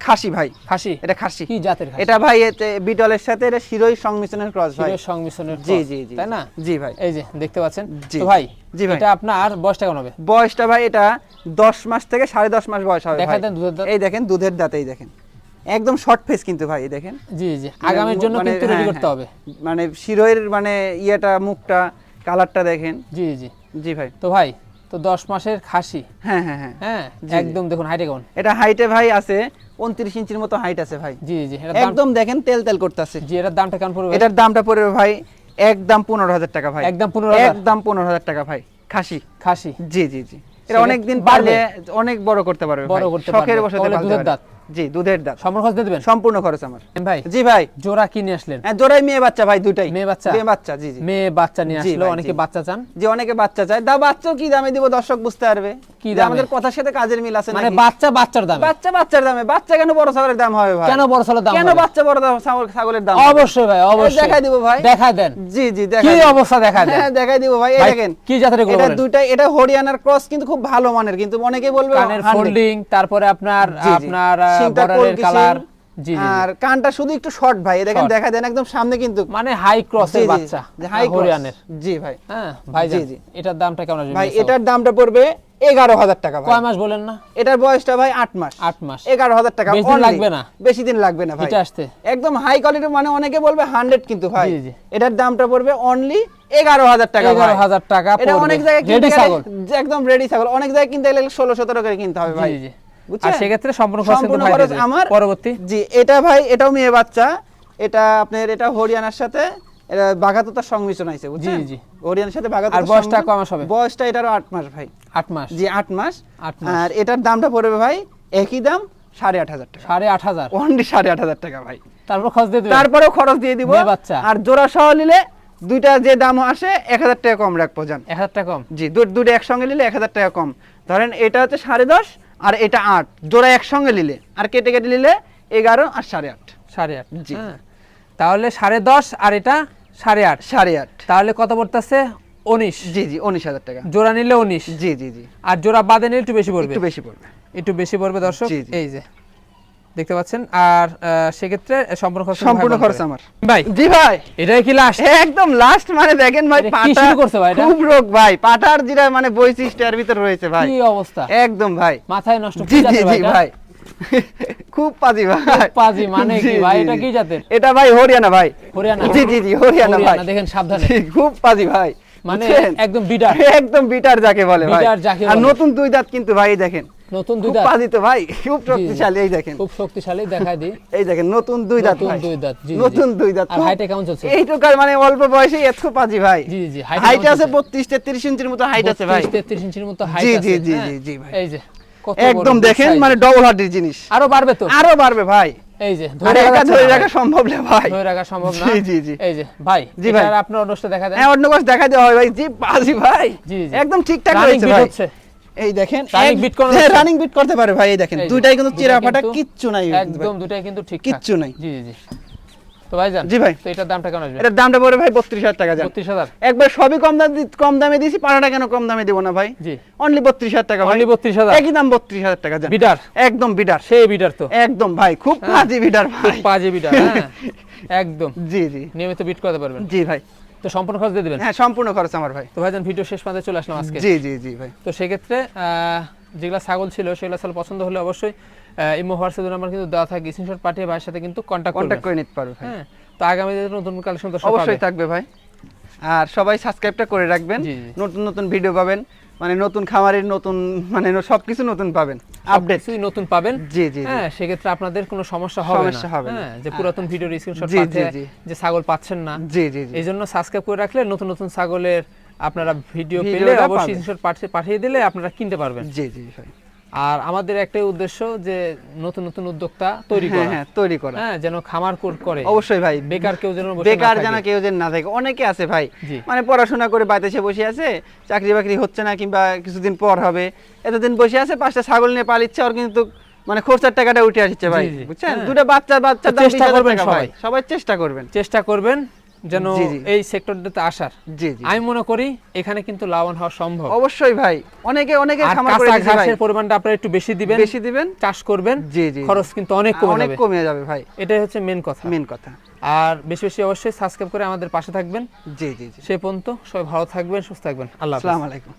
খাসি ভাই, খাসি? এটা খাসি। কি জাতের খাসি? এটা ভাই এতে বিটলের সাথে এটা শিরোই সংমিশ্রণের ক্রস ভাই। শিরোর সংমিশ্রণের জি cross, জি জি তাই না? জি ভাই। এই যে দেখতে পাচ্ছেন। জি। তো ভাই জি ভাই। এটা আপনার বয়সটা কেমন হবে? বয়সটা ভাই এটা 10 মাস থেকে 10.5 মাস বয়স হবে দেখা ভাই। দেন দুধের দাঁত। এই দেখেন দুধের দাঁত, এই দেখেন একদম শর্ট ফেস কিন্তু ভাই, এই দেখেন জি জি। আগামীর জন্য মানে কিন্তু রেডি হ্যাঁ, করতে হ্যাঁ। হবে। মানে শিরোয়ের মানে ইয়েটা মুখটা কালারটা দেখেন। জি জি। জি ভাই। তো ভাই তো 10 মাসের খাসি, হ্যাঁ হ্যাঁ হ্যাঁ হ্যাঁ জি, জি। একদম দেখুন হাইটে কেমন। এটা হাইটে ভাই আছে 29 ইঞ্চির মতো হাইট আছে ভাই। জি জি। এটার দাম, একদম দেখেন তেল তেল করতেছে। জি এটার দামটা কেমন পড়বে? এটার দামটা পড়বে ভাই একদম 15,000 টাকা ভাই। একদম 15,000? একদম 15,000 টাকা ভাই খাসি। খাসি? জি জি জি। এটা সেটা অনেক দিন বাড়বে? পারলে অনেক বড় করতে পারবে বড় ভাই। করতে শখের পারবে। বসে তাহলে পালতে দুধের পারবে। দাঁত? জি দুধের দাঁত। সম্পূর্ণ খরচ দিয়ে দিবেন? সম্পূর্ণ খরচ আমার। ভাই জি ভাই। জোড়া কি নিয়ে আসলেন? হ্যাঁ জোড়াই মেয়ে বাচ্চা ভাই, দুটাই মেয়ে বাচ্চা? মেয়ে বাচ্চা জি জি। মেয়ে বাচ্চা নিয়ে জি আসলো, ভাই, অনেকে জি। বাচ্চা চান। যে অনেকে বাচ্চা চায়, বাচ্চাও কি দামে দিব দর্শক বুঝতে পারবে, কি যে দামে? আমাদের কথার সাথে কাজের মিল আছে মানে নাকি? বাচ্চা বাচ্চার দাম? বাচ্চা বাচ্চার দামে। বাচ্চা কেন বড় ছাগলের দাম হবে ভাই? কেন বড় ছাগলের দাম কেন হবে? বাচ্চা বড় ছাগলের দাম হবে? অবশ্যই ভাই, অবশ্যই দেখাই দিব ভাই। দেখায় দেন। জি জি কি দেখাই দিব। অবস্থা দেখায় দেন। হ্যাঁ দেখাই দিব ভাই। এই ভাই, দেখেন কি জাতের এগুলো এটা বলেন? দুইটাই, এটা হরিয়ানার ক্রস কিন্তু খুব ভালো মানের, কিন্তু অনেকে বলবে কানের 100 ফোল্ডিং, তারপরে আপনার জি, জি। আপনার সিংটা বর্ডারের কলকি কালার। সিং, জি জি। আর কানটা শুধু একটু শর্ট ভাই, এই দেখেন Short। দেখা দেন একদম সামনে কিন্তু। মানে হাই ক্রসের জি, জি, বাচ্চা, যে high cross। হরিয়ানের। জি ভাই। হ্যাঁ ভাই জি, জি। এটার দামটা কেমন আসবে? ভাই মেয়ে ছাগল? এটার দামটা পড়বে 11,000 টাকা ভাই। কয় মাস বলেন না? এটার বয়সটা ভাই 8 মাস। 8 মাস। 11,000 টাকা বেশি দিন only। লাগবে না? বেশি দিন লাগবে না ভাই। এটা আসতে? একদম হাই কোয়ালিটি, মানে অনেকে বলবে 100 কিন্তু ভাই। জি, জি। এটার দামটা পড়বে অনলি 11,000 টাকা ভাই। 11,000 টাকা এটা পড়বে। অনেক জায়গায় রেডি কিনতে ছাগল? গেলে যে একদম রেডি ছাগল, অনেক জায়গায় কিনতে গেলে 16-17 করে কিনতে হবে ভাই। জি জি। আর বুঝছেন? সেক্ষেত্রে সম্পূর্ণ খরচ কিন্তু সম্পূর্ণ ভাই খরচ দিয়ে দেবে। আমার। পরবর্তী জি এটা ভাই, এটাও মেয়ে বাচ্চা। এটা আপনার এটা হরিয়ানার সাথে এটা বাঘাতোতার সংমিশ্রণ আছে, বুঝছেন? জি, জি। হরিয়ানার সাথে বাঘাতোতার আর বয়সটা সংমিশ্রণ। কয় মাস হবে? বয়সটা এটারও 8 মাস ভাই। 8 মাস? জি 8 মাস। 8 মাস। আর এটার দামটা পড়বে ভাই একই দাম 8,500 টাকা। 8,500? অনলি 8,500 টাকা ভাই। তারপর খরচ দিয়ে দিবেন? তারপরেও খরচ দিয়ে দিব। মেয়ে বাচ্চা? আর জোড়া সহ নিলে দুইটা যে দাম আসে 1,000 টাকা কম রাখবো জান। 1,000 টাকা কম? জি দুটো একসঙ্গে নিলে 1,000 টাকা কম। ধরেন এটা হচ্ছে 10.5 আর এটা 8, জোড়া একসঙ্গে নিলে আর কেটে কেটে নিলে 11 আর 8.5। 8.5? জি। হ্যাঁ। তাহলে 10.5 আর এটা 8.5, 8.5। তাহলে কত পড়তেছে? 19? জি জি 19,000 টাকা। জোড়া নিলে 19? জি জি জি আর জোড়া বাদে নিলে একটু বেশি পড়বে? একটু বেশি পড়বে। একটু বেশি পড়বে দর্শক। জি, জি। এই যে দেখতে পাচ্ছেন। আর সেক্ষেত্রে সম্পূর্ণ খরচ সম্পূর্ণ খরচ আমার। ভাই। জি ভাই এটাই কি লাস্ট? একদম লাস্ট, মানে দেখেন ভাই এটা কি পাটা শুরু করছে ভাই এটা? খুব রোগ ভাই, পাটার যেটা মানে বৈশিষ্ট্য এর ভিতর রয়েছে ভাই। কি অবস্থা? একদম ভাই। মাথায় নষ্ট। জি কি জি জাতের জি এটা? ভাই খুব পাজি ভাই। খুব পাজি মানে জি, কি ভাই? জি, এটা জি। কি জাতের? এটা ভাই হরিয়ানা ভাই। হরিয়ানা? জি জি জি হরিয়ানা ভাই। হরিয়ানা, দেখেন সাবধানে। জি, খুব পাজি ভাই। মানে বুঝছেন? একদম বিডার। একদম বিটার যাকে বলে ভাই। বিটার যাকে আর বলে। নতুন দুই দাঁত কিন্তু ভাই, এই দেখেন নতুন দুই খুব দাঁত? পাজি তো ভাই, খুব জি, জি। শক্তিশালী। এই দেখেন খুব শক্তিশালী, দেখায় দিই। এই দেখেন নতুন দুই দাঁত নতুন ভাই। দুই দাঁত, জি, জি, নতুন জি। দুই দাঁত। আর হাইটে কেমন চলছে? এইটুকার মানে অল্প বয়সে এত পাজি ভাই। জি, জি, হাইট কেমন আছে চলছে? 32-33 ইঞ্চির মতো হাইট আছে ভাই। 32-33 ইঞ্চির মতো হাইট জি, আছে। জি, জি, হ্যাঁ? জি, জি ভাই। এই যে কত একদম বড় দেখেন size। মানে ডবল হার্টের জিনিস। আরো বাড়বে তো? আরো বাড়বে ভাই। এই যে আর ধরে একা রাখা ধরে যাচ্ছে না রাখা ভাই। সম্ভব না ভাই। ধরে রাখা সম্ভব না। জি, জি, জি। এই যে ভাই, জি ভাই। এটার আপনার অনুষ্ঠ দেখা দেন। হ্যাঁ অন্য কোর্স দেখা দেওয়া হয় ভাই। জি পাজি ভাই। জি, জি। একদম ঠিকঠাক Running রয়েছে beat ভাই। হচ্ছে। এই দেখেন Running beat করানো হ্যাঁ হচ্ছে। রানিং বিট করতে পারে ভাই। এই দেখেন এই যে, দুইটাই কিন্তু দুইটা চিরা ফাটা কিন্তু কিচ্ছু নাই। একদম দুটাই কিন্তু ঠিক কিচ্ছু নাই। জি জি জি। তো ভাই জান, জি ভাই। তো এটার দামটা কেমন আসবে? এটার দামটা পড়বে ভাই 32,000 টাকা জান। 32,000? একবার সবই কম দামে দিয়েছি, পাড়াটা কেন কম দামে দিব না ভাই? জি। অনলি 32,000 টাকা ভাই। Only 32,000? একই দাম 32,000 টাকা জান। বিডার? একদম বিডার। সেই বিডার তো। একদম ভাই খুব পাজি বিডার ভাই। পাজে বিডার, হ্যাঁ। একদম জি জি নিয়মিত বিট করতে পারবেন। জি ভাই। তো সম্পূর্ণ খরচ দিয়ে দিবেন? হ্যাঁ সম্পূর্ণ খরচ আমার ভাই। তো ভাইজান ভিডিও শেষ পর্যন্ত চলে আসলাম আজকে। জি জি জি ভাই। তো সেক্ষেত্রে যেগুলা ছাগল ছিল সেগুলো ছাগল পছন্দ হলে অবশ্যই ইমো হোয়াটসঅ্যাপ নাম্বার কিন্তু দেওয়া থাকে, স্ক্রিনশট পাঠিয়ে ভাইয়ের সাথে কিন্তু কন্ট্যাক্ট কন্টাক্ট করবেন। করে নিতে পারবে ভাই। হ্যাঁ, তো আগামী দিনে নতুন কালেকশন দর্শক অবশ্যই পাবে। থাকবে ভাই। আর সবাই সাবস্ক্রাইবটা করে রাখবেন, জি, জি। নতুন নতুন ভিডিও পাবেন। মানে নতুন খামারের নতুন মানে সবকিছু নতুন পাবেন, আপডেট আপডেট নতুন পাবেন। জি জি জি। হ্যাঁ, সেক্ষেত্রে আপনাদের কোনো সমস্যা হবে না। সমস্যা হবে না। হ্যাঁ, যে পুরাতন ভিডিওর স্ক্রিনশট জি, জি, পাঠিয়ে জি। যে ছাগল পাচ্ছেন না, জি জি জি। এই জন্য সাবস্ক্রাইব করে রাখলে নতুন নতুন ছাগলের আপনারা ভিডিও পেলে ভিডিওটা অবশ্যই পাবেন। স্ক্রিনশট পাঠিয়ে দিলে আপনারা কিনতে পারবেন। জি জি ভাই। আর আমাদের একটাই উদ্দেশ্য যে নতুন নতুন উদ্যোক্তা তৈরি হ্যাঁ করা। হ্যাঁ, তৈরি করা। হ্যাঁ, যেন খামার করে। অবশ্যই ভাই, বেকার কেউ যেন বসে বেকার না যেন থাকে। কেউ যেন না থাকে। অনেকে আছে ভাই, জি। মানে পড়াশোনা করে বাড়িতে এসে বসে আছে, চাকরি বাকরি হচ্ছে না কিংবা কিছুদিন পর হবে, এতদিন বসে আছে, 5টা ছাগল নিয়ে পালিচ্ছে, আর কিন্তু মানে খরচার টাকাটা উঠে আসছে ভাই, জি, জি। বুঝছেন? হ্যাঁ। দুটো বাচ্চার দাম চেষ্টা 20,000 করবেন টাকা ভাই, সবাই। সবাই চেষ্টা করবেন। চেষ্টা করবেন যেন জি, জি। এই সেক্টরটাতে আসার। জি জি। আমি মনে করি এখানে কিন্তু লাভবান হওয়া সম্ভব। অবশ্যই ভাই, অনেকে আর খামার করে কাঁচা দিচ্ছে ভাই, ঘাসের পরিমাণটা আপনারা একটু বেশি দিবেন, বেশি দিবেন। চাষ করবেন, জি জি। খরচ কিন্তু অনেক কমে অনেক যাবে। কমে যাবে ভাই, এটাই হচ্ছে মেন কথা। মেন কথা। আর বেশি বেশি অবশ্যই সাবস্ক্রাইব করে আমাদের পাশে থাকবেন। জি জি জি। সে পর্যন্ত সবাই ভালো থাকবেন, সুস্থ থাকবেন। আল্লাহ হাফেজ। আসসালামু আলাইকুম।